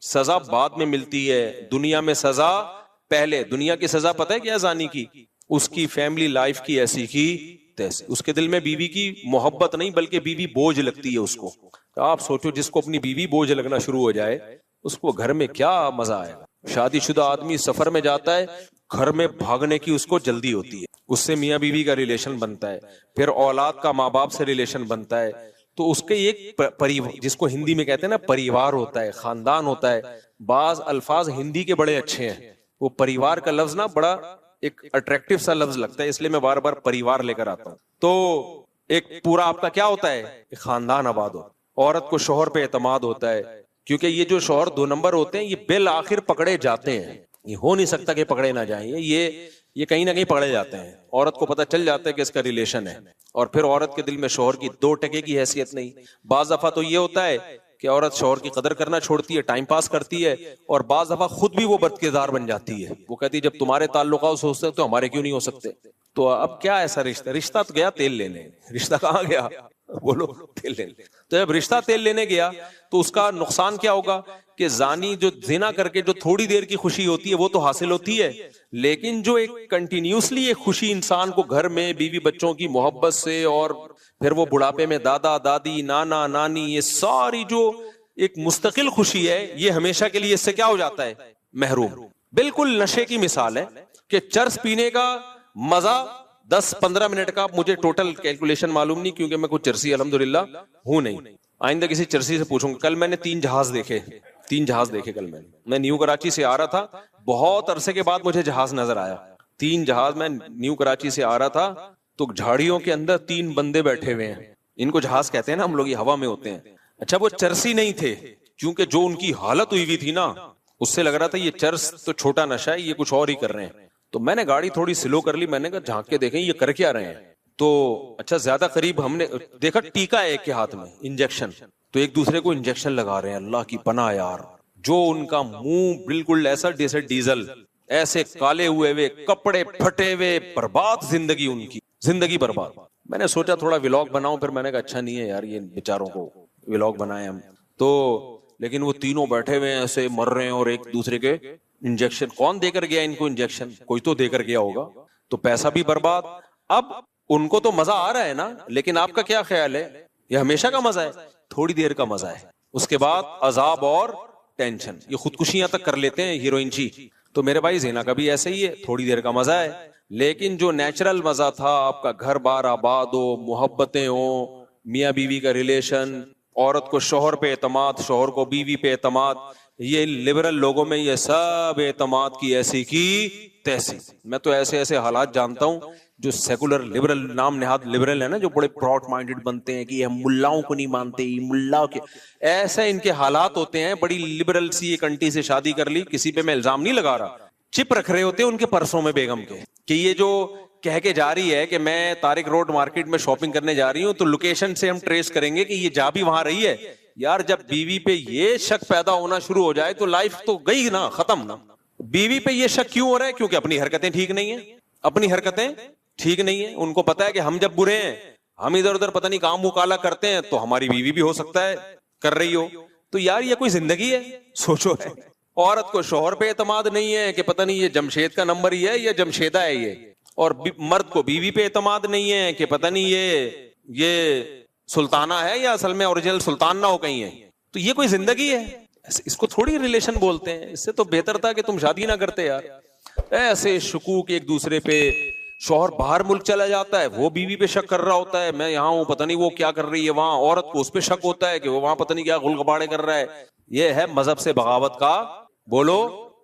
سزا بعد میں ملتی ہے، دنیا میں سزا پہلے. دنیا کی سزا پتہ ہے کیا زانی کی؟ اس کی فیملی لائف کی ایسی کی تیسی. اس کے دل میں بیوی کی محبت نہیں بلکہ بیوی بوجھ لگتی ہے اس کو. تو آپ سوچو جس کو اپنی بیوی بوجھ لگنا شروع ہو جائے اس کو گھر میں کیا مزہ آئے گا. شادی شدہ آدمی سفر میں جاتا ہے، گھر میں بھاگنے کی اس کو جلدی ہوتی ہے، اس سے میاں بیوی کا ریلیشن بنتا ہے، پھر اولاد کا ماں باپ سے ریلیشن بنتا ہے. تو اس کے ایک جس کو ہندی میں کہتے ہیں نا پریوار ہوتا ہے، خاندان ہوتا ہے. بعض الفاظ ہندی کے بڑے اچھے ہیں، وہ پریوار کا لفظ نا بڑا ایک اٹریکٹیو سا لفظ لگتا ہے، اس لیے میں بار بار پریوار لے کر آتا ہوں. تو ایک پورا آپ کا کیا ہوتا ہے، ایک خاندان آباد ہو. عورت کو شوہر پہ اعتماد ہوتا ہے، کیونکہ یہ جو شوہر 2 نمبر ہوتے ہیں یہ بالآخر پکڑے جاتے ہیں. یہ ہو نہیں سکتا کہ پکڑے نہ جائیں، یہ کہیں نہ کہیں پکڑے جاتے ہیں. عورت کو پتہ چل جاتا ہے کہ اس کا ریلیشن ہے، اور پھر عورت کے دل میں شوہر کی 2 ٹکے کی حیثیت نہیں. بعض دفعہ تو یہ ہوتا ہے کہ عورت شوہر کی قدر کرنا چھوڑتی ہے، ٹائم پاس کرتی ہے، اور بعض دفعہ خود بھی وہ بد کردار بن جاتی ہے. وہ کہتی ہے جب تمہارے تعلقات ہو سکتے تو ہمارے کیوں نہیں ہو سکتے. تو اب کیا ایسا رشتہ تو گیا تیل لینے، رشتہ کہاں گیا، بولو تیل لینے. تو جب رشتہ تیل لینے گیا تو اس کا نقصان کیا ہوگا کہ زانی جو زنا کر کے جو تھوڑی دیر کی خوشی ہوتی ہے وہ تو حاصل ہوتی ہے، لیکن جو ایک کنٹینیوسلی ایک خوشی انسان کو گھر میں بیوی بچوں کی محبت سے، اور پھر وہ بڑھاپے میں دادا دادی نانا نانی، یہ ساری جو ایک مستقل خوشی ہے، یہ ہمیشہ کے لیے اس سے کیا ہو جاتا ہے، محروم. بالکل نشے کی مثال ہے کہ چرس پینے کا مزہ 10-15 منٹ کا، مجھے ٹوٹل کیلکولیشن معلوم نہیں کیونکہ میں کوئی چرسی الحمدللہ ہوں نہیں، آئندہ کسی چرسی سے پوچھوں گا. کل میں نے 3 جہاز دیکھے کل میں نیو کراچی سے آ رہا تھا، بہت عرصے کے بعد مجھے جہاز نظر آیا. 3 جہاز، میں نیو کراچی سے آ رہا تھا تو جھاڑیوں کے اندر 3 بندے بیٹھے ہوئے ہیں. ان کو جہاز کہتے ہیں نا ہم لوگ، یہ ہوا میں ہوتے ہیں. اچھا وہ چرسی نہیں تھے، کیونکہ جو ان کی حالت ہوئی تھی نا اس سے لگ رہا تھا یہ چرس تو چھوٹا نشہ ہے، یہ کچھ اور ہی کر رہے ہیں. تو میں نے گاڑی تھوڑی سلو کر لی، میں نے کہا جھانک کے دیکھیں یہ کر کیا رہے ہیں. تو اچھا زیادہ قریب ہم نے دیکھا ٹیکا ہے ایک کے ہاتھ میں، انجیکشن، تو ایک دوسرے کو انجیکشن لگا رہے ہیں. اللہ کی پناہ یار، جو ان کا منہ بالکل ایسا جیسے ڈیزل، ایسے کالے ہوئے کپڑے پھٹے ہوئے، برباد زندگی، ان کی زندگی برباد. میں نے سوچا تھوڑا ولاگ بناؤں، پھر میں نے کہا اچھا نہیں ہے یار یہ بیچاروں کو ولاگ بنائے ہم تو. لیکن وہ تینوں بیٹھے ہوئے ایسے مر رہے ہیں، اور ایک دوسرے کے انجیکشن، کون دے کر گیا ان کو انجیکشن؟ کوئی تو دے کر گیا ہوگا، تو پیسہ بھی برباد. اب ان کو تو مزہ آ رہا ہے نا، لیکن آپ کا کیا خیال ہے، یہ ہمیشہ کا مزہ ہے؟ تھوڑی دیر کا مزہ ہے، اس کے بعد عذاب اور ٹینشن. یہ خودکشیاں تک کر لیتے ہیں ہیروئن جی. تو میرے بھائی زنا کا بھی ایسا ہی ہے، تھوڑی دیر کا مزہ ہے، لیکن جو نیچرل مزہ تھا، آپ کا گھر بار آباد ہو، محبتیں ہوں، میاں بیوی کا ریلیشن، عورت کو شوہر پہ اعتماد، شوہر کو بیوی پہ اعتماد، یہ لبرل لوگوں میں یہ سب اعتماد کی ایسی کی تیسی. میں تو ایسے ایسے حالات جانتا ہوں جو سیکولر لبرل، نام نہاد لبرل ہے نا، جو بڑے براڈ مائنڈڈ بنتے ہیں کہ ہم ملاؤں کو نہیں مانتے، ملاؤں کے ایسے ان کے حالات ہوتے ہیں. بڑی لبرل سی ایک انٹی سے شادی کر لی، کسی پہ میں الزام نہیں لگا رہا، چپ رکھ رہے ہوتے ہیں ان کے پرسوں میں بیگم کے کہ یہ جو کہہ کے جا رہی ہے کہ میں طارق روڈ مارکیٹ میں شاپنگ کرنے جا رہی ہوں، تو لوکیشن سے ہم ٹریس کریں گے کہ یہ جا بھی وہاں رہی ہے. یار جب بیوی پہ یہ شک پیدا ہونا شروع ہو جائے تو لائف تو گئی نا، ختم نا. بیوی پہ یہ شک کیوں ہو رہا ہے؟ کیونکہ اپنی حرکتیں ٹھیک نہیں ہیں، اپنی حرکتیں ٹھیک نہیں ہیں. ان کو پتا ہے کہ ہم جب برے ہیں، ہم ادھر ادھر پتہ نہیں کام مکالا کرتے ہیں، تو ہماری بیوی بھی ہو سکتا ہے کر رہی ہو. تو یار یہ کوئی زندگی ہے؟ سوچو. عورت کو شوہر پہ اعتماد نہیں ہے کہ پتہ نہیں یہ جمشید کا نمبر ہی ہے یا جمشیدہ ہے یہ، اور مرد کو بیوی پہ اعتماد نہیں ہے کہ پتہ نہیں یہ سلطانہ ہے یا اصل میں اوریجنل سلطان نہ ہو کہیں ہے. تو یہ کوئی زندگی ہے؟ اس کو تھوڑی ریلیشن بولتے ہیں. اس سے تو بہتر تھا کہ تم شادی نہ کرتے یار. ایسے شکوک ایک دوسرے پہ. شوہر باہر ملک چلا جاتا ہے، وہ بیوی پہ شک کر رہا ہوتا ہے، میں یہاں ہوں پتہ نہیں وہ کیا کر رہی ہے وہاں. عورت کو اس پہ شک ہوتا ہے کہ وہ وہاں پتہ نہیں کیا غل غباڑے کر رہا ہے. یہ ہے مذہب سے بغاوت کا بولو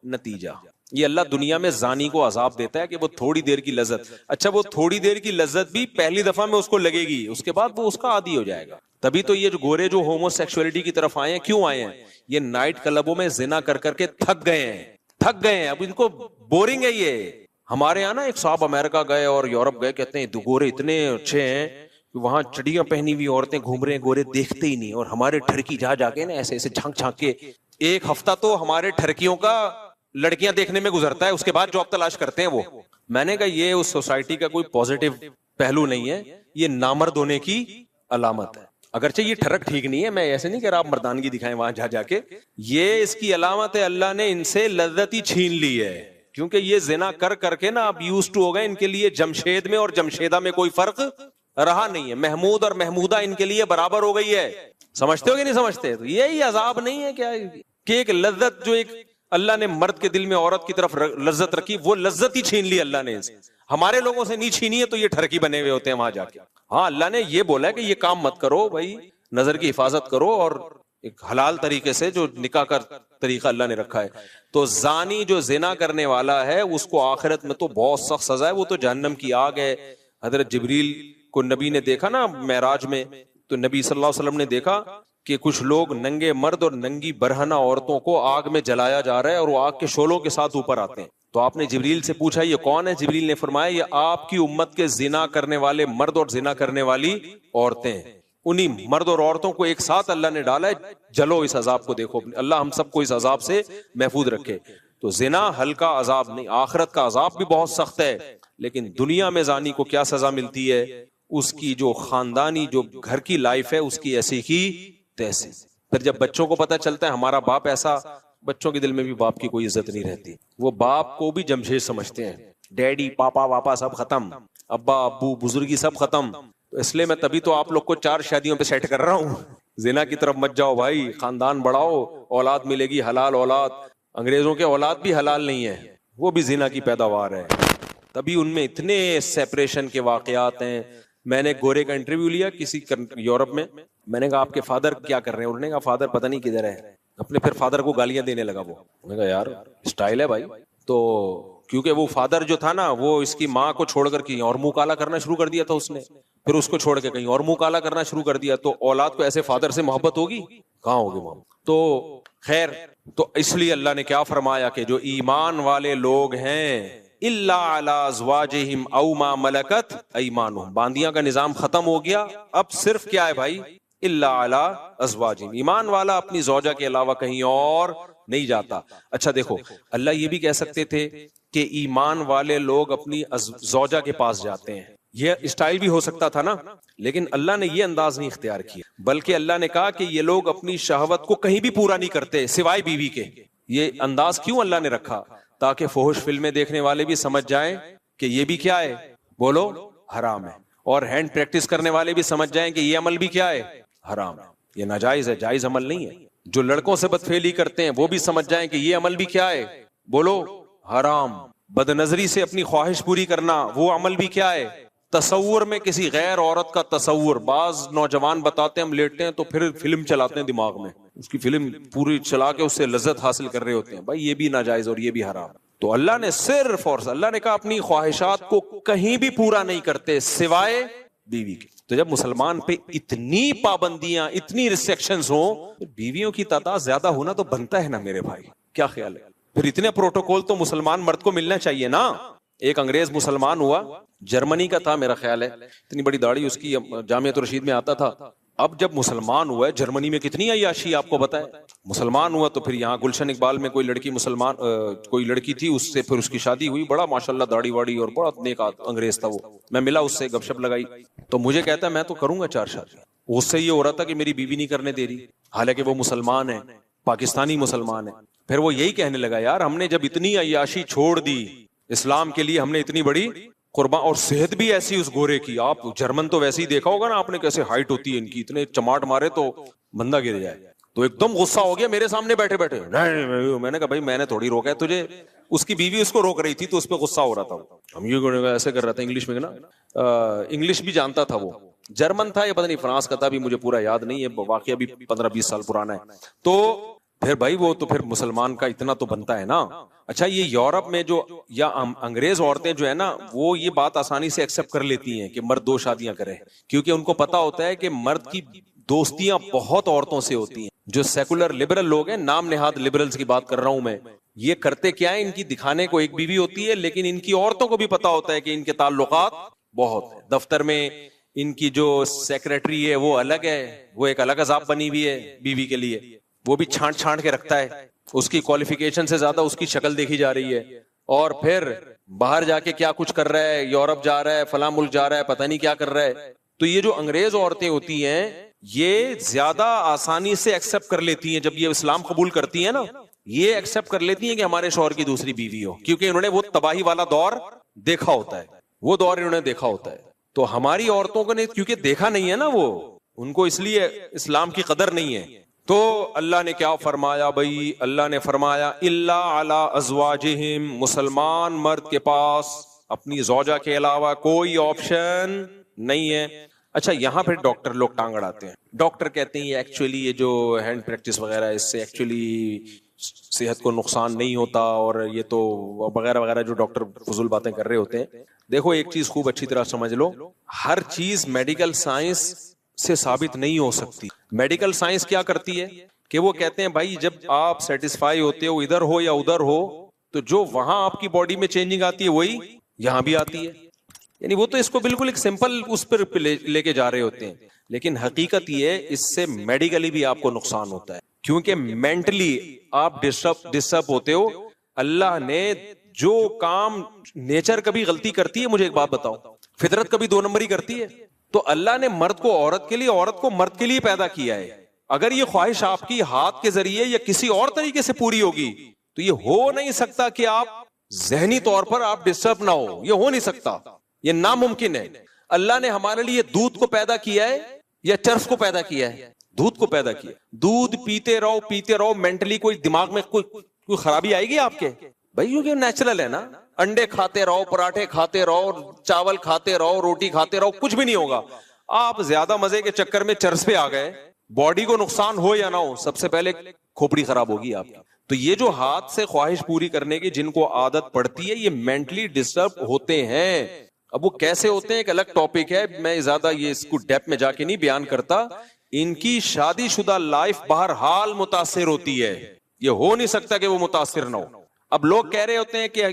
نتیجہ. یہ اللہ دنیا میں زانی کو عذاب دیتا ہے کہ وہ تھوڑی دیر کی لذت. اچھا وہ تھوڑی دیر کی لذت بھی پہلی دفعہ میں اس کو لگے گی، اس کے بعد وہ اس کا عادی ہو جائے گا. تبھی تو یہ جو گورے جو ہومو سیکسولیٹی کی طرف آئے ہیں، کیوں آئے ہیں؟ یہ نائٹ کلبوں میں زنا کر کر کے تھک گئے ہیں، تھک گئے ہیں, اب ان کو بورنگ ہے یہ. ہمارے یہاں نا ایک صاحب امریکہ گئے اور یورپ گئے, کہتے ہیں گورے اتنے اچھے ہیں کہ وہاں چڑیاں پہنی ہوئی عورتیں گھوم رہے ہیں, گورے دیکھتے ہی نہیں, اور ہمارے ٹھرکی جا جا کے نا ایسے ایسے جھانک جھانک کے ایک ہفتہ تو ہمارے ٹھرکیوں کا لڑکیاں دیکھنے میں گزرتا ہے, اس کے بعد جاب تلاش کرتے ہیں وہ. میں نے کہا یہ اس سوسائٹی کا کوئی پازیٹو پہلو نہیں ہے, یہ نامرد ہونے کی علامت ہے. اگرچہ یہ ٹھرک ٹھیک نہیں ہے, میں ایسے نہیں کہہ رہا آپ مردانگی دکھائیں وہاں جا جا کے, یہ اس کی علامت ہے اللہ نے ان سے لذت ہی چھین لی ہے, کیونکہ یہ زنا کر کر کے نا اب یوز ٹو ہو گئے. ان کے لیے جمشید میں اور جمشیدہ میں کوئی فرق رہا نہیں ہے, محمود اور محمودہ ان کے لیے برابر ہو گئی ہے. سمجھتے ہو کہ نہیں سمجھتے؟ تو یہی عذاب نہیں ہے کیا کہ ایک لذت جو ایک اللہ نے مرد کے دل میں عورت کی طرف لذت رکھی, وہ لذت ہی چھین لی اللہ نے. ہمارے لوگوں سے نہیں چھینی ہے تو یہ ٹھرکی بنے ہوئے ہوتے ہیں وہاں جا کے. ہاں اللہ نے یہ بولا ہے کہ یہ کام مت کرو بھائی, نظر کی حفاظت کرو, اور ایک حلال طریقے سے جو نکاح کا طریقہ اللہ نے رکھا ہے. تو زانی جو زنا کرنے والا ہے اس کو آخرت میں تو بہت سخت سزا ہے, وہ تو جہنم کی آگ ہے. حضرت جبریل کو نبی نے دیکھا نا معراج میں, تو نبی صلی اللہ علیہ وسلم نے دیکھا کہ کچھ لوگ ننگے مرد اور ننگی برہنہ عورتوں کو آگ میں جلایا جا رہا ہے اور وہ آگ کے شعلوں کے ساتھ اوپر آتے ہیں. تو آپ نے جبریل سے پوچھا یہ کون ہے؟ جبریل نے فرمایا یہ آپ کی امت کے زنا کرنے والے مرد اور زنا کرنے والی عورتیں ہیں. انہی مرد اور عورتوں کو ایک ساتھ اللہ نے ڈالا ہے, جلو اس عذاب کو دیکھو. اللہ ہم سب کو اس عذاب سے محفوظ رکھے. تو زنا ہلکا عذاب نہیں, آخرت کا عذاب بھی بہت سخت ہے, لیکن دنیا میں زانی کو کیا سزا ملتی ہے؟ اس کی جو خاندانی جو گھر کی لائف ہے اس کی ایسی کی تیسی. پھر جب بچوں کو پتہ چلتا ہے ہمارا باپ ایسا, بچوں کے دل میں بھی باپ کی کوئی عزت نہیں رہتی, وہ باپ کو بھی جمشید سمجھتے ہیں. ڈیڈی پاپا واپا سب ختم, ابا ابو بزرگی سب ختم. اس لیے میں تبھی تو آپ لوگ کو 4 شادیوں پہ سیٹ کر رہا ہوں. زنا کی طرف مت جاؤ بھائی, خاندان بڑھاؤ, اولاد ملے گی حلال اولاد. انگریزوں کے اولاد بھی حلال نہیں ہے, وہ بھی زنا کی پیداوار ہے. تبھی ان میں اتنے سیپریشن کے واقعات ہیں. میں نے گورے کا انٹرویو لیا کسی یورپ میں نے کہا آپ کے فادر کیا کر رہے ہیں؟ انہوں نے کہا فادر پتہ نہیں کدھر ہے. اپنے پھر فادر کو گالیاں دینے لگا. وہ میں نے کہا یار اسٹائل ہے بھائی. تو کیونکہ وہ فادر جو تھا نا وہ اس کی ماں کو چھوڑ کر کہیں اور منہ کالا کرنا شروع کر دیا تھا اس نے, پھر اس کو چھوڑ کے کہیں اور منہ کالا کرنا شروع کر دیا. تو اولاد کو ایسے فادر سے محبت ہوگی کہاں ہوگی محبت؟ تو خیر, تو اس لیے اللہ نے کیا فرمایا کہ جو ایمان والے لوگ ہیں الا علی ازواجہم او ما ملکت ایمانہم, باندیاں کا نظام ختم ہو گیا. اب صرف کیا ہے بھائی؟ الا علی ازواجہم, ایمان والا اپنی زوجہ کے علاوہ کہیں اور نہیں جاتا. اچھا دیکھو, اللہ یہ بھی کہہ سکتے تھے کہ ایمان والے لوگ اپنی زوجہ کے پاس جاتے ہیں, یہ اسٹائل بھی ہو سکتا تھا نا, لیکن اللہ نے یہ انداز نہیں اختیار کیا, بلکہ اللہ نے کہا کہ یہ لوگ اپنی شہوت کو کہیں بھی پورا نہیں کرتے سوائے بیوی کے. یہ انداز کیوں اللہ نے رکھا؟ تاکہ فحش فلمیں دیکھنے والے بھی سمجھ جائیں کہ یہ بھی کیا ہے, بولو حرام ہے, اور ہینڈ پریکٹس کرنے والے بھی سمجھ جائیں کہ یہ عمل بھی کیا ہے, حرام ہے, یہ ناجائز ہے, جائز عمل نہیں ہے. جو لڑکوں سے بدفعلی کرتے ہیں وہ بھی سمجھ جائیں کہ یہ عمل بھی کیا ہے, بولو حرام. بد نظری سے اپنی خواہش پوری کرنا وہ عمل بھی کیا ہے. تصور میں کسی غیر عورت کا تصور, بعض نوجوان بتاتے ہیں ہم لیٹتے ہیں تو پھر فلم چلاتے ہیں دماغ میں, اس کی فلم پوری چلا کے اس سے لذت حاصل کر رہے ہوتے ہیں. بھائی یہ بھی ناجائز اور یہ بھی حرام. تو اللہ نے صرف اور اللہ نے کہا اپنی خواہشات کو کہیں بھی پورا نہیں کرتے سوائے بیوی کے. تو جب مسلمان پہ اتنی پابندیاں اتنی ریسٹرکشنز ہوں, بیویوں کی تعداد زیادہ ہونا تو بنتا ہے نا میرے بھائی, کیا خیال ہے؟ پھر اتنے پروٹوکول تو مسلمان مرد کو ملنا چاہیے نا. ایک انگریز مسلمان ہوا, جرمنی کا تھا میرا خیال ہے, اتنی بڑی داڑھی اس کی, جامعۃ الرشید میں آتا تھا. اب جب مسلمان ہوا ہے, جرمنی میں کتنی عیاشی آپ کو بتائے, مسلمان ہوا تو پھر یہاں گلشن اقبال میں کوئی لڑکی مسلمان کوئی لڑکی تھی, اس سے پھر اس کی شادی ہوئی. بڑا ماشاءاللہ داڑھی واڑی اور بڑا نیک انگریز تھا وہ. میں ملا اس سے, گپ شپ لگائی, تو مجھے کہتا ہے میں تو کروں گا 4 شادی. اس سے یہ ہو رہا تھا کہ میری بیوی نہیں کرنے دے رہی, حالانکہ وہ مسلمان ہے, پاکستانی مسلمان ہے. پھر وہ یہی کہنے لگا یار ہم نے جب اتنی عیاشی چھوڑ دی اسلام کے لیے, ہم نے اتنی بڑی قربان, اور صحت بھی ایسی اس گورے کی. آپ جرمن تو ویسے ہی دیکھا ہوگا نا آپ نے, کیسے ہائٹ ہوتی ہے ان کی, اتنے چماٹ مارے تو بندہ گر جائے. تو ایک دم غصہ ہو گیا میرے سامنے بیٹھے بیٹھے. میں نے کہا بھائی میں نے تھوڑی روکا ہے تجھے, اس کی بیوی اس کو روک رہی تھی تو اس پہ غصہ ہو رہا تھا. ہم یہ ایسے کر رہا تھا انگلش میں نا, انگلش بھی جانتا تھا وہ, جرمن تھا یا پتہ نہیں فرانس کا تھا, بھی مجھے پورا یاد نہیں ہے, واقعہ بھی 15-20 سال پرانا ہے. تو پھر بھائی وہ تو پھر مسلمان کا اتنا تو بنتا ہے نا. اچھا یہ یورپ میں جو یا انگریز عورتیں جو ہے نا, وہ یہ بات آسانی سے ایکسپٹ کر لیتی ہیں کہ مرد 2 شادیاں کرے, کیونکہ ان کو پتا ہوتا ہے کہ مرد کی دوستیاں بہت عورتوں سے ہوتی ہیں. جو سیکولر لبرل لوگ ہیں, نام نہاد لبرلز کی بات کر رہا ہوں میں, یہ کرتے کیا ہے, ان کی دکھانے کو ایک بیوی ہوتی ہے, لیکن ان کی عورتوں کو بھی پتا ہوتا ہے کہ ان کے تعلقات بہت ہیں. دفتر میں ان کی جو سیکرٹری ہے وہ الگ ہے, وہ ایک الگ عذاب بنی ہوئی ہے بیوی کے لیے, وہ بھی چھانٹ چھانٹ کے رکھتا ہے, اس کی کوالیفیکیشن سے زیادہ اس کی شکل دیکھی جا رہی ہے, اور پھر باہر جا کے کیا کچھ کر رہا ہے, یورپ جا رہا ہے, فلاں ملک جا رہا ہے, پتہ نہیں کیا کر رہا ہے. تو یہ جو انگریز عورتیں ہوتی ہیں یہ زیادہ آسانی سے ایکسپٹ کر لیتی ہیں, جب یہ اسلام قبول کرتی ہیں نا, یہ ایکسپٹ کر لیتی ہیں کہ ہمارے شوہر کی دوسری بیوی ہو, کیونکہ انہوں نے وہ تباہی والا دور دیکھا ہوتا ہے, وہ دور انہوں نے دیکھا ہوتا ہے. تو ہماری عورتوں کو نے کیونکہ دیکھا نہیں ہے نا, وہ ان کو اس لیے اسلام کی قدر نہیں ہے. تو اللہ نے کیا فرمایا بھائی, اللہ نے فرمایا الا علی ازواجہم, مسلمان مرد کے پاس اپنی زوجہ کے علاوہ کوئی آپشن نہیں ہے. اچھا یہاں پہ ڈاکٹر لوگ ٹانگ اڑاتے ہیں, ڈاکٹر کہتے ہیں یہ ایکچولی یہ جو ہینڈ پریکٹس وغیرہ ہے اس سے ایکچولی صحت کو نقصان نہیں ہوتا, اور یہ تو وغیرہ وغیرہ جو ڈاکٹر فضول باتیں کر رہے ہوتے ہیں. دیکھو ایک چیز خوب اچھی طرح سمجھ لو, ہر چیز میڈیکل سائنس سے ثابت نہیں ہو سکتی. میڈیکل سائنس کیا کرتی ہے کہ وہ کہتے ہیں بھائی جب آپ سیٹسفائی ہوتے ہو ادھر ہو یا ادھر ہو, تو جو وہاں آپ کی باڈی میں چینجنگ آتی ہے وہی یہاں بھی آتی ہے. یعنی وہ تو اس کو بالکل ایک سمپل اس پر لے کے جا رہے ہوتے ہیں, لیکن حقیقت یہ ہے اس سے میڈیکلی بھی آپ کو نقصان ہوتا ہے, کیونکہ مینٹلی آپ ڈسٹرب ہوتے ہو. اللہ نے جو کام, نیچر کبھی غلطی کرتی ہے, مجھے ایک بات بتاؤ, فطرت کبھی 2 نمبری کرتی ہے؟ تو اللہ نے مرد کو عورت کے لیے, عورت کو مرد کے لیے پیدا کیا ہے. اگر یہ خواہش آپ کی ہاتھ کے ذریعے یا کسی اور طریقے سے پوری ہوگی تو یہ ہو نہیں سکتا کہ آپ ذہنی طور پر آپ ڈسٹرب نہ ہو, یہ ہو نہیں سکتا, یہ ناممکن ہے. اللہ نے ہمارے لیے دودھ کو پیدا کیا ہے یا چرس کو پیدا کیا ہے؟ دودھ کو پیدا کیا. دودھ پیتے رہو, مینٹلی کوئی دماغ میں کوئی خرابی آئے گی آپ کے؟ بھائی یہ نیچرل ہے نا, انڈے کھاتے رہو, پراٹھے کھاتے رہو, چاول کھاتے رہو, روٹی کھاتے رہو, کچھ بھی نہیں ہوگا. آپ زیادہ مزے کے چکر میں چرس پہ آ گئے, باڈی کو نقصان ہو یا نہ ہو, سب سے پہلے کھوپڑی خراب ہوگی آپ کی. تو یہ جو ہاتھ سے خواہش پوری کرنے کی جن کو عادت پڑتی ہے یہ مینٹلی ڈسٹرب ہوتے ہیں. اب وہ کیسے ہوتے ہیں ایک الگ ٹاپک ہے, میں زیادہ یہ اس کو ڈیپ میں جا کے نہیں بیان کرتا. ان کی شادی شدہ لائف بہرحال متاثر ہوتی ہے, یہ ہو نہیں سکتا کہ وہ متاثر نہ ہو. اب لوگ کہہ رہے ہوتے ہیں کہ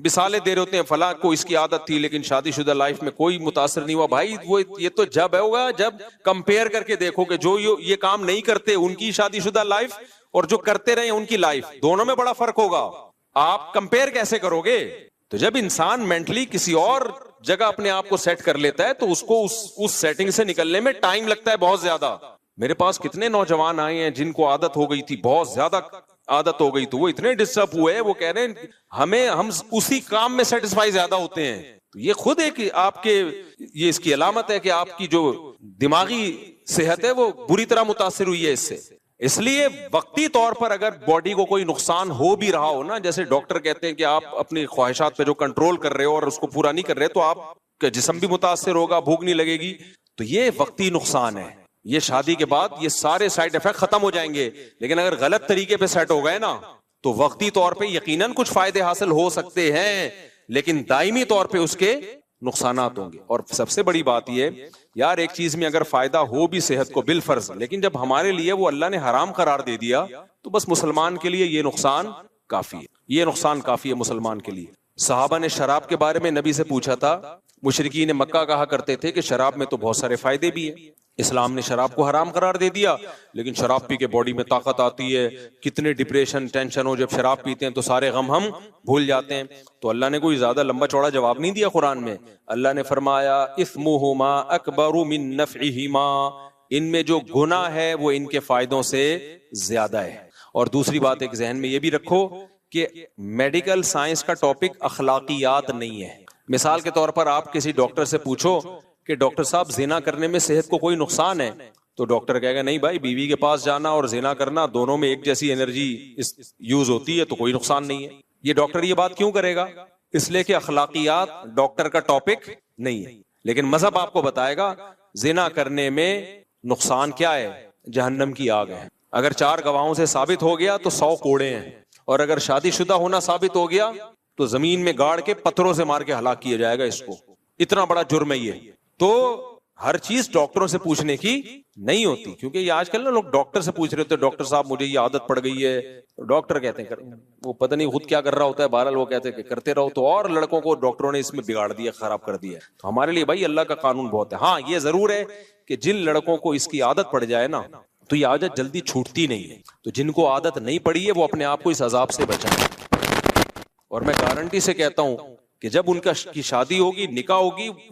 مثالیں دے رہے ہوتے ہیں فلاں کو اس کی عادت تھی لیکن شادی شدہ لائف میں کوئی متاثر نہیں ہوا. بھائی وہ یہ تو جب ہوگا جب کمپیئر کر کے دیکھو کہ جو یہ کام نہیں کرتے ان کی شادی شدہ لائف اور جو کرتے رہے ان کی لائف, دونوں میں بڑا فرق ہوگا. آپ کمپیئر کیسے کرو گے؟ تو جب انسان مینٹلی کسی اور جگہ اپنے آپ کو سیٹ کر لیتا ہے تو اس کو اس سیٹنگ سے نکلنے میں ٹائم لگتا ہے بہت زیادہ. میرے پاس کتنے نوجوان آئے ہیں جن کو عادت ہو گئی تھی, بہت زیادہ عادت ہو گئی, تو وہ اتنے ڈسٹرب ہوئے, وہ کہہ رہے ہیں ہم اسی کام میں سیٹسفائی زیادہ ہوتے ہیں. تو یہ خود ایک آپ کے یہ اس کی علامت ہے کہ آپ کی جو دماغی صحت ہے وہ بری طرح متاثر ہوئی ہے اس سے. اس لیے وقتی طور پر اگر باڈی کو کوئی نقصان ہو بھی رہا ہو نا, جیسے ڈاکٹر کہتے ہیں کہ آپ اپنی خواہشات پہ جو کنٹرول کر رہے ہو اور اس کو پورا نہیں کر رہے تو آپ کا جسم بھی متاثر ہوگا, بھوک نہیں لگے گی, تو یہ وقتی نقصان ہے. یہ شادی کے بعد یہ سارے سائیڈ افیکٹ ختم ہو جائیں گے, لیکن اگر غلط طریقے پہ سیٹ ہو گئے نا تو وقتی طور پہ یقیناً کچھ فائدے حاصل ہو سکتے ہیں, لیکن دائمی طور پہ اس کے نقصانات ہوں گے. اور سب سے بڑی بات یہ یار, ایک چیز میں اگر فائدہ ہو بھی صحت کو بالفرض, لیکن جب ہمارے لیے وہ اللہ نے حرام قرار دے دیا تو بس مسلمان کے لیے یہ نقصان کافی ہے, یہ نقصان کافی ہے مسلمان کے لیے. صحابہ نے شراب کے بارے میں نبی سے پوچھا تھا, مشرکین مکہ کہا کرتے تھے کہ شراب میں تو بہت سارے فائدے بھی ہیں, اسلام نے شراب کو حرام قرار دے دیا, لیکن شراب پی کے باڈی میں طاقت آتی ہے, کتنے ڈپریشن ٹینشن ہو جب شراب پیتے ہیں تو سارے غم ہم بھول جاتے ہیں. تو اللہ نے کوئی زیادہ لمبا چوڑا جواب نہیں دیا قرآن میں. اللہ نے فرمایا اثمہما اکبر من نفعہما, ان میں جو گناہ ہے وہ ان کے فائدوں سے زیادہ ہے. اور دوسری بات ایک ذہن میں یہ بھی رکھو کہ میڈیکل سائنس کا ٹاپک اخلاقیات نہیں ہے. مثال کے طور پر آپ کسی ڈاکٹر سے پوچھو کہ ڈاکٹر صاحب زنا کرنے میں صحت کو کوئی نقصان ہے, تو ڈاکٹر کہے گا نہیں بھائی, بیوی کے پاس جانا اور زنا کرنا دونوں میں ایک جیسی انرجی یوز ہوتی ہے تو کوئی نقصان نہیں ہے. یہ ڈاکٹر یہ بات کیوں کرے گا؟ اس لیے کہ اخلاقیات ڈاکٹر کا ٹاپک نہیں ہے. لیکن مذہب آپ کو بتائے گا زنا کرنے میں نقصان کیا ہے, جہنم کی آگ ہے. اگر 4 گواہوں سے ثابت ہو گیا تو 100 کوڑے ہیں, اور اگر شادی شدہ ہونا ثابت ہو گیا تو زمین میں گاڑ کے پتھروں سے مار کے ہلاک کیا جائے گا اس کو. اتنا بڑا جرم ہے یہ. تو ہر چیز ڈاکٹروں سے پوچھنے کی نہیں ہوتی, کیونکہ یہ آج کل نا لوگ ڈاکٹر سے پوچھ رہے ہوتے ہیں, ڈاکٹر صاحب مجھے یہ عادت پڑ گئی ہے, ڈاکٹر کہتے ہیں وہ پتہ نہیں خود کیا کر رہا ہوتا ہے, بہرحال وہ کہتے ہیں کہ کرتے رہو. تو اور لڑکوں کو ڈاکٹروں نے اس میں بگاڑ دیا, خراب کر دیا. تو ہمارے لیے بھائی اللہ کا قانون بہت ہے. ہاں یہ ضرور ہے کہ جن لڑکوں کو اس کی عادت پڑ جائے نا تو یہ عادت جلدی چھوٹتی نہیں ہے, تو جن کو عادت نہیں پڑی ہے وہ اپنے آپ کو اس عذاب سے بچائیں. اور میں گارنٹی سے کہتا ہوں کہ جب ان کی شادی ہوگی,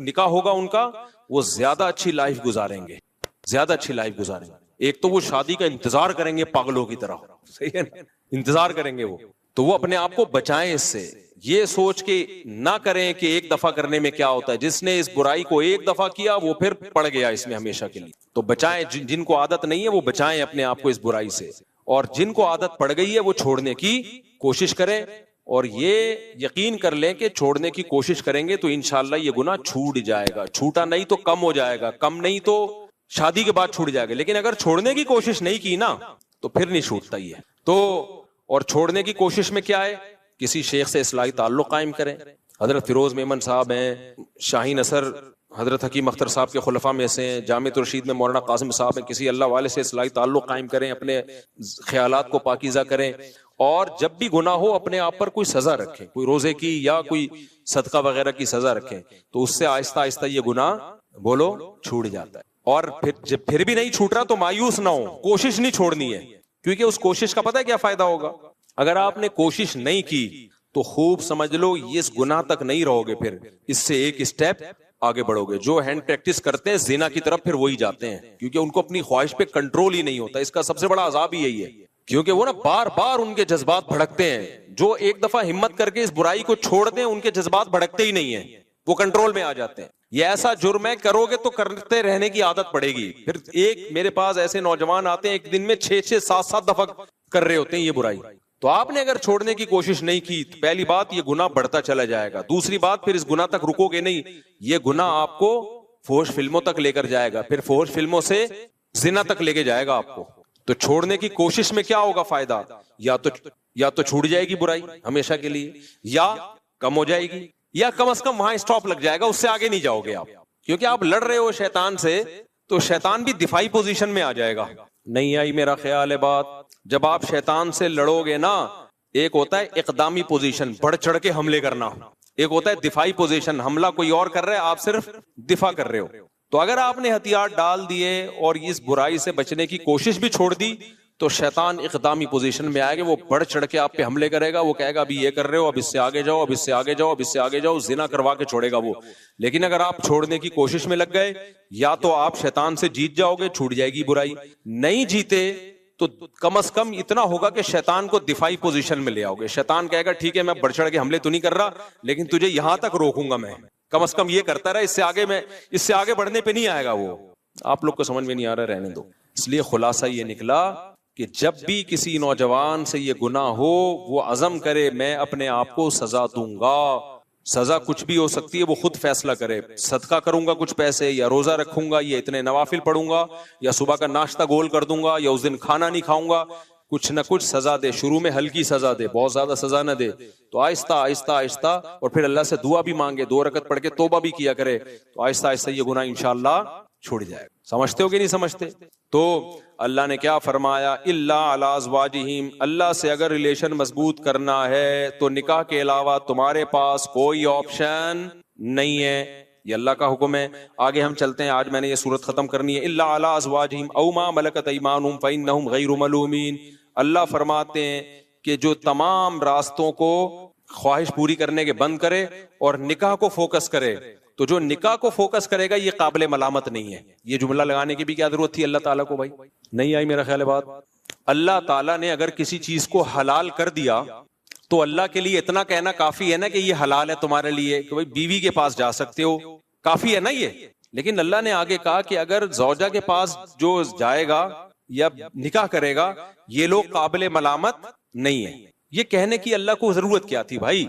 نکاح ہوگا ان کا, وہ زیادہ اچھی لائف گزاریں گے, زیادہ اچھی لائف گزاریں گے. ایک تو وہ شادی کا انتظار کریں گے پاگلوں کی طرح, صحیح ہے نا, انتظار کریں گے وہ, تو وہ اپنے آپ کو بچائیں اس سے. یہ سوچ کے نہ کریں کہ ایک دفعہ کرنے میں کیا ہوتا ہے, جس نے اس برائی کو ایک دفعہ کیا وہ پھر پڑ گیا اس میں ہمیشہ کے لیے. تو بچائیں, جن کو عادت نہیں ہے وہ بچائیں اپنے آپ کو اس برائی سے, اور جن کو عادت پڑ گئی ہے وہ چھوڑنے کی کوشش کریں. اور یہ یقین کر لیں کہ چھوڑنے کی کوشش کریں گے تو انشاءاللہ یہ گناہ چھوٹ جائے گا. چھوٹا نہیں تو کم ہو جائے گا, کم نہیں تو شادی کے بعد چھوٹ جائے گا. لیکن اگر چھوڑنے کی کوشش نہیں کی نا تو پھر نہیں چھوٹتا یہ. تو اور چھوڑنے کی کوشش میں کیا ہے, کسی شیخ سے اصلاحی تعلق قائم کریں. حضرت فیروز میمن صاحب ہیں, شاہین اثر حضرت حکیم اختر صاحب کے خلفاء میں سے ہیں, جامع الرشید میں مولانا قاسم صاحب ہیں. کسی اللہ والے سے اصلاحی تعلق قائم کریں, اپنے خیالات کو پاکیزہ کریں, اور جب بھی گناہ ہو اپنے آپ پر کوئی سزا رکھیں, کوئی روزے کی یا کوئی صدقہ وغیرہ کی سزا رکھیں, تو اس سے آہستہ آہستہ یہ گناہ بولو چھوٹ جاتا ہے. اور پھر بھی نہیں چھوٹ رہا تو مایوس نہ ہو, کوشش نہیں چھوڑنی ہے, کیونکہ اس کوشش کا پتہ ہے کیا فائدہ ہوگا. اگر آپ نے کوشش نہیں کی تو خوب سمجھ لو یہ اس گناہ تک نہیں رہو گے, پھر اس سے ایک اسٹیپ آگے بڑھو گے. جو ہینڈ پریکٹس کرتے ہیں زنا کی طرف پھر وہی جاتے ہیں, کیونکہ ان کو اپنی خواہش پہ کنٹرول ہی نہیں ہوتا. اس کا سب سے بڑا عذاب ہی یہی ہے, کیونکہ وہ نا بار بار ان کے جذبات بھڑکتے ہیں. جو ایک دفعہ ہمت کر کے اس برائی کو چھوڑ دیں ان کے جذبات بھڑکتے ہی نہیں ہیں, وہ کنٹرول میں آ جاتے ہیں. یہ ایسا جرم ہے, کرو گے تو کرتے رہنے کی عادت پڑے گی. پھر ایک میرے پاس ایسے نوجوان آتے ہیں ایک دن میں 6-6, 7-7 دفعہ کر رہے ہوتے ہیں یہ برائی. تو آپ نے اگر چھوڑنے کی کوشش نہیں کی, پہلی بات یہ گناہ بڑھتا چلا جائے گا. دوسری بات پھر اس گناہ تک رکو گے نہیں, یہ گناہ آپ کو فحش فلموں تک لے کر جائے گا, پھر فحش فلموں سے زنا تک لے کے جائے گا آپ کو. تو چھوڑنے کی کوشش میں کیا ہوگا فائدہ, یا تو چھوٹ جائے گی برائی ہمیشہ کے لیے, یا کم ہو جائے گی, یا کم از کم وہاں اسٹاپ لگ جائے گا, اس سے آگے نہیں جاؤ گے آپ. کیونکہ آپ لڑ رہے ہو شیطان سے تو شیطان بھی دفاعی پوزیشن میں آ جائے گا. نہیں آئی میرا خیال ہے بات. جب آپ شیطان سے لڑو گے نا, ایک ہوتا ہے اقدامی پوزیشن, بڑھ چڑھ کے حملے کرنا, ایک ہوتا ہے دفاعی پوزیشن, حملہ کوئی اور کر رہا ہے آپ صرف دفاع کر رہے ہو. تو اگر آپ نے ہتھیار ڈال دیے اور اس برائی سے بچنے کی کوشش بھی چھوڑ دی تو شیطان اقدامی پوزیشن میں آئے گا, وہ بڑھ چڑھ کے آپ پہ حملے کرے گا. وہ کہے گا ابھی یہ کر رہے ہو, اب اس سے آگے جاؤ, اب اس سے آگے جاؤ, اب اس سے آگے جاؤ, زنا کروا کے چھوڑے گا وہ. لیکن اگر آپ چھوڑنے کی کوشش میں لگ گئے, یا تو آپ شیطان سے جیت جاؤ گے, چھوٹ جائے گی برائی. نہیں جیتے تو کم از کم اتنا ہوگا کہ شیطان کو دفاعی پوزیشن میں لے آؤ گے. شیطان کہے گا ٹھیک ہے میں بڑھ چڑھ کے حملے تو نہیں کر رہا, لیکن تجھے یہاں تک روکوں گا میں, کم از کم یہ کرتا رہا, اس سے آگے بڑھنے پہ نہیں آئے گا وہ. آپ لوگ کو سمجھ میں نہیں آ رہا, رہنے دو. اس لیے خلاصہ یہ نکلا کہ جب بھی کسی نوجوان سے یہ گناہ ہو وہ عزم کرے میں اپنے آپ کو سزا دوں گا. سزا کچھ بھی ہو سکتی ہے, وہ خود فیصلہ کرے. صدقہ کروں گا کچھ پیسے, یا روزہ رکھوں گا, یا اتنے نوافل پڑھوں گا, یا صبح کا ناشتہ گول کر دوں گا, یا اس دن کھانا نہیں کھاؤں گا. کچھ نہ کچھ سزا دے, شروع میں ہلکی سزا دے, بہت زیادہ سزا نہ دے. تو آہستہ آہستہ آہستہ, اور پھر اللہ سے دعا بھی مانگے, 2 رکعت پڑھ کے توبہ بھی کیا کرے, تو آہستہ آہستہ یہ گناہ انشاءاللہ چھوڑ جائے. سمجھتے ہو کہ نہیں سمجھتے؟ تو اللہ نے کیا فرمایا, الا علی ازواجہم, اللہ سے اگر ریلیشن مضبوط کرنا ہے تو نکاح کے علاوہ تمہارے پاس کوئی آپشن نہیں ہے. یہ اللہ کا حکم ہے. آگے ہم چلتے ہیں, آج میں نے یہ سورت ختم کرنی ہے. الا علی ازواجہم او ما ملکت ایمانہم فانہم غیر ملومین. اللہ فرماتے ہیں کہ جو تمام راستوں کو خواہش پوری کرنے کے بند کرے اور نکاح کو فوکس کرے, تو جو نکاح کو فوکس کرے گا یہ قابل ملامت نہیں ہے. یہ جملہ لگانے کی بھی کیا ضرورت تھی اللہ تعالیٰ کو؟ بھائی نہیں آئی میرا خیال ہے بات. اللہ تعالیٰ نے اگر کسی چیز کو حلال کر دیا تو اللہ کے لیے اتنا کہنا کافی ہے نا کہ یہ حلال ہے تمہارے لیے, کہ بھائی بیوی کے پاس جا سکتے ہو, کافی ہے نا یہ. لیکن اللہ نے آگے کہا کہ اگر زوجہ کے پاس جو جائے گا یا نکاح کرے گا یہ لوگ قابل ملامت نہیں ہے. یہ کہنے کی اللہ کو ضرورت کیا تھی بھائی؟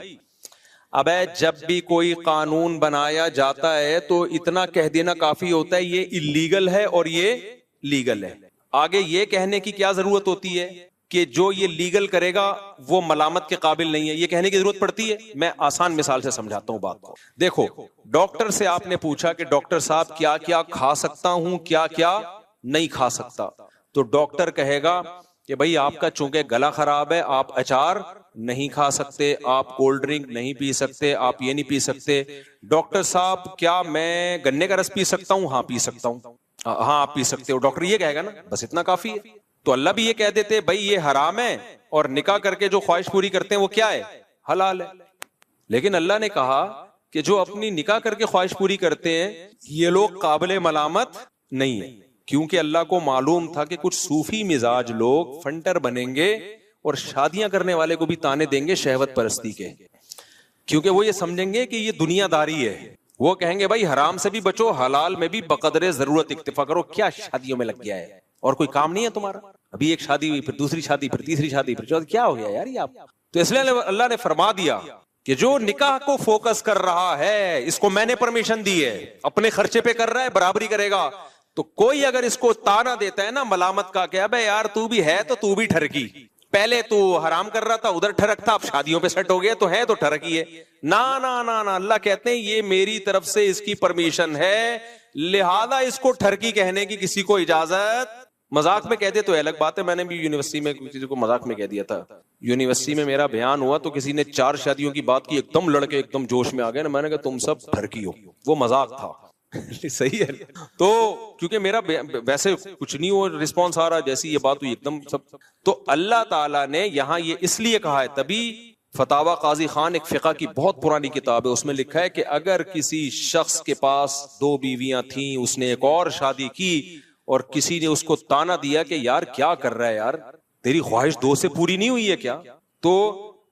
اب جب بھی کوئی قانون بنایا جاتا ہے تو اتنا کہہ دینا کافی ہوتا ہے یہ اللیگل ہے اور یہ لیگل ہے. آگے یہ کہنے کی کیا ضرورت ہوتی ہے کہ جو یہ لیگل کرے گا وہ ملامت کے قابل نہیں ہے، یہ کہنے کی ضرورت پڑتی ہے؟ میں آسان مثال سے سمجھاتا ہوں بات کو. دیکھو، ڈاکٹر سے آپ نے پوچھا کہ ڈاکٹر صاحب کیا کیا کھا سکتا ہوں، کیا کیا نہیں کھا سکتا، تو ڈاکٹر کہے گا کہ بھائی آپ کا چونکہ گلا خراب ہے، آپ اچار نہیں کھا سکتے، آپ کولڈ ڈرنک نہیں پی سکتے، آپ یہ نہیں پی سکتے. ڈاکٹر صاحب کیا میں گنے کا رس پی سکتا ہوں؟ ہاں پی سکتا ہوں. ہاں آپ پی سکتے ہو. ڈاکٹر یہ کہے گا نا، بس اتنا کافی ہے. تو اللہ بھی یہ کہہ دیتے بھائی یہ حرام ہے، اور نکاح کر کے جو خواہش پوری کرتے ہیں وہ کیا ہے؟ حلال ہے. لیکن اللہ نے کہا کہ جو اپنی نکاح کر کے خواہش پوری کرتے ہیں یہ لوگ قابل ملامت نہیں ہے، کیونکہ اللہ کو معلوم تھا کہ کچھ صوفی مزاج لوگ فنٹر بنیں گے اور شادیاں کرنے والے کو بھی تانے دیں گے شہوت پرستی کے، کیونکہ وہ یہ سمجھیں گے کہ یہ دنیا داری ہے. وہ کہیں گے بھائی حرام سے بھی بچو، حلال میں بھی بقدر ضرورت اکتفا کرو. کیا شادیوں میں لگ گیا ہے اور کوئی کام نہیں ہے تمہارا؟ ابھی ایک شادی ہوئی، پھر دوسری شادی، پھر تیسری شادی، پھر چوتھی. کیا ہو گیا یار یہ آپ؟ تو اس لیے اللہ نے فرما دیا کہ جو نکاح کو فوکس کر رہا ہے اس کو میں نے پرمیشن دی ہے، اپنے خرچے پہ کر رہا ہے، برابری کرے گا. تو کوئی اگر اس کو تانا دیتا ہے نا ملامت کا کہ ابے یار تو بھی ہے تو بھی ٹھرکی، پہلے تو حرام کر رہا تھا ادھر ٹھرک تھا، اب شادیوں پہ سیٹ ہو گیا تو ہے تو ٹھرکی ہے. نا نا نا نا، اللہ کہتے ہیں یہ میری طرف سے اس کی پرمیشن ہے، لہذا اس کو ٹھرکی کہنے کی کسی کو اجازت. مذاق میں کہتے تو الگ بات ہے، میں نے بھی یونیورسٹی میں کسی کو مذاق میں کہہ دیا تھا. یونیورسٹی میں میرا بیان ہوا تو کسی نے 4 شادیوں کی بات کی، ایک دم لڑکے ایک دم جوش میں آ گئے نا. میں نے کہا تم سب ٹھرکی ہو، وہ مذاق تھا. صحیح ہے. تو کیونکہ میرا ویسے کچھ نہیں ہو رسپانس آ رہا، جیسی یہ بات ہوئی ایک دم سب. تو اللہ تعالیٰ نے یہاں یہ اس لیے کہا ہے، تبھی فتاوی قاضی خان ایک فقہ کی بہت پرانی کتاب ہے، اس میں لکھا ہے کہ اگر کسی شخص کے پاس 2 بیویاں تھیں، اس نے ایک اور شادی کی اور کسی نے اس کو تانا دیا کہ یار کیا کر رہا ہے یار، تیری خواہش 2 سے پوری نہیں ہوئی ہے کیا، تو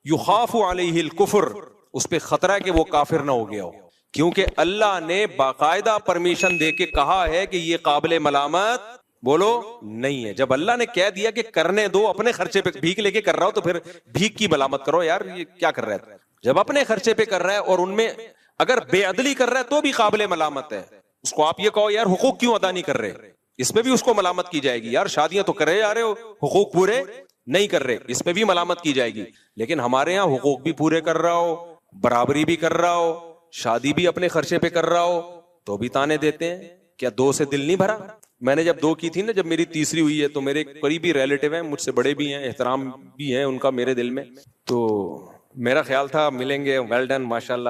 یخاف علیہ الکفر، اس پہ خطرہ ہے کہ وہ کافر نہ ہو گیا ہو، کیونکہ اللہ نے باقاعدہ پرمیشن دے کے کہا ہے کہ یہ قابل ملامت بولو نہیں ہے. جب اللہ نے کہہ دیا کہ کرنے دو، اپنے خرچے پہ بھیک لے کے کر رہا ہو تو پھر بھیک کی ملامت کرو یار یہ کیا کر رہا ہے. جب اپنے خرچے پہ کر رہا ہے اور ان میں اگر بے عدلی کر رہا ہے تو بھی قابل ملامت ہے. اس کو آپ یہ کہو یار حقوق کیوں ادا نہیں کر رہے، اس پہ بھی اس کو ملامت کی جائے گی. یار شادیاں تو کر رہے آ رہے ہو، حقوق پورے نہیں کر رہے، اس پہ بھی ملامت کی جائے گی. لیکن ہمارے یہاں حقوق بھی پورے کر رہا ہو، برابری بھی کر رہا ہو، شادی بھی اپنے خرچے پہ کر رہا ہو تو بھی تانے دیتے ہیں. کیا 2 سے دل نہیں بھرا؟ میں نے جب 2 کی تھی نا، جب میری تیسری ہوئی ہے تو میرے قریبی ریلیٹیو ہیں، مجھ سے بڑے بھی ہیں، احترام بھی ہے ان کا میرے دل میں، تو میرا خیال تھا ملیں گے، ویل ڈن ماشاءاللہ.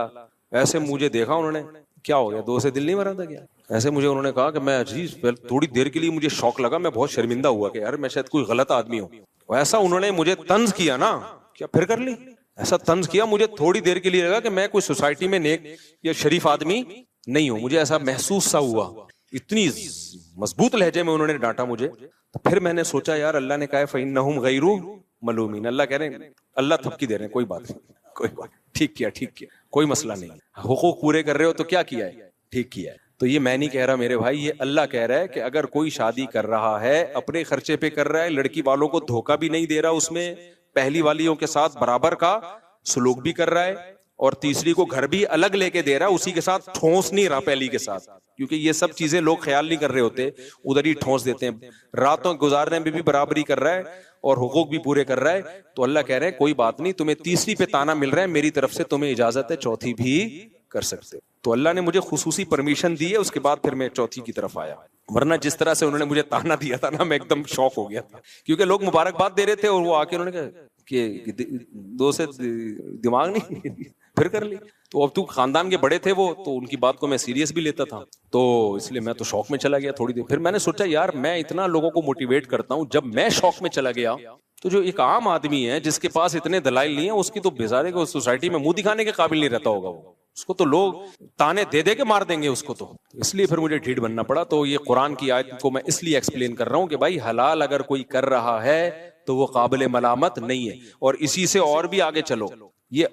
ایسے مجھے دیکھا انہوں نے، کیا ہو گیا 2 سے دل نہیں بھرا تھا کیا؟ ایسے مجھے انہوں نے کہا کہ میں عزیز تھوڑی دیر کے لیے مجھے شوق لگا، میں بہت شرمندہ ہوا کہ یار میں شاید کوئی غلط آدمی ہوں. ایسا انہوں نے مجھے طنز کیا نا، کیا پھر کر لی، ایسا طنز کیا مجھے تھوڑی دیر کے لیے لگا کہ میں کوئی سوسائٹی میں نیک یا شریف آدمی نہیں ہوں. مجھے ایسا محسوس سا ہوا، اتنی مضبوط لہجے میں انہوں نے ڈانٹا مجھے. تو پھر میں نے سوچا یار اللہ نے کہا ہے فَإِنَّهُمْ غَيْرُ مَلُومِينَ، اللہ کہہ رہے ہیں اللہ تھپکی دے رہے ہیں، کوئی بات نہیں، کوئی بات، ٹھیک کیا کوئی مسئلہ نہیں، حقوق پورے کر رہے ہو تو کیا کیا ہے، ٹھیک کیا ہے. تو یہ میں نہیں کہہ رہا میرے بھائی، یہ اللہ کہہ رہا ہے کہ اگر کوئی شادی کر رہا ہے اپنے خرچے پہ کر رہا ہے، لڑکی والوں کو دھوکہ بھی نہیں دے رہا، اس میں پہلی والیوں کے ساتھ برابر کا سلوک بھی کر رہا ہے، اور تیسری کو گھر بھی الگ لے کے دے رہا ہے، اسی کے ساتھ ٹھونس نہیں رہا پہلی کے ساتھ، کیونکہ یہ سب چیزیں لوگ خیال نہیں کر رہے ہوتے، ادھر ہی ٹھونس دیتے ہیں. راتوں گزارنے میں بھی برابری کر رہا ہے اور حقوق بھی پورے کر رہا ہے. تو اللہ کہہ رہے ہیں کوئی بات نہیں، تمہیں تیسری پہ تانا مل رہا ہے، میری طرف سے تمہیں اجازت ہے چوتھی بھی کر سکتے. تو اللہ نے مجھے خصوصی پرمیشن دی ہے، اس کے بعد پھر میں چوتھی کی طرف آیا. ورنہ جس طرح سے انہوں نے مجھے تانا دیا تھا نا، میں ایک دم شوق ہو گیا تھا، کیونکہ لوگ مبارکباد دے رہے تھے اور وہ آ کے انہوں نے کہا کہ 2 سے دماغ نہیں پھر کر لی. تو اب تو خاندان کے بڑے تھے وہ، تو ان کی بات کو میں سیریس بھی لیتا تھا، تو اس لیے میں تو شوق میں چلا گیا تھوڑی دیر. پھر میں نے سوچا یار میں اتنا لوگوں کو موٹیویٹ کرتا ہوں، جب میں شوق میں چلا گیا تو جو ایک عام آدمی ہے جس کے پاس اتنے دلائل نہیں ہیں، اس کی تو بیزارے کو سوسائٹی میں منہ دکھانے کے قابل نہیں رہتا ہوگا، وہ اس کو تو لوگ تانے دے دے کے مار دیں گے اس کو. تو اس لیے پھر مجھے ڈھیٹ بننا پڑا. تو یہ قرآن کی آیت کو میں اس لیے ایکسپلین کر رہا ہوں کہ بھائی حلال اگر کوئی کر رہا ہے تو وہ قابل ملامت نہیں ہے. اور اسی سے اور بھی آگے چلو، یہ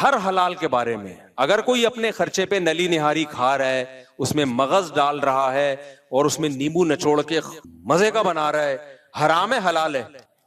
ہر حلال کے بارے میں اگر کوئی اپنے خرچے پہ نلی نہاری کھا رہا ہے، اس میں مغز ڈال رہا ہے اور اس میں نیمبو نچوڑ کے مزے کا بنا رہا ہے، حرام ہے حلال ہے،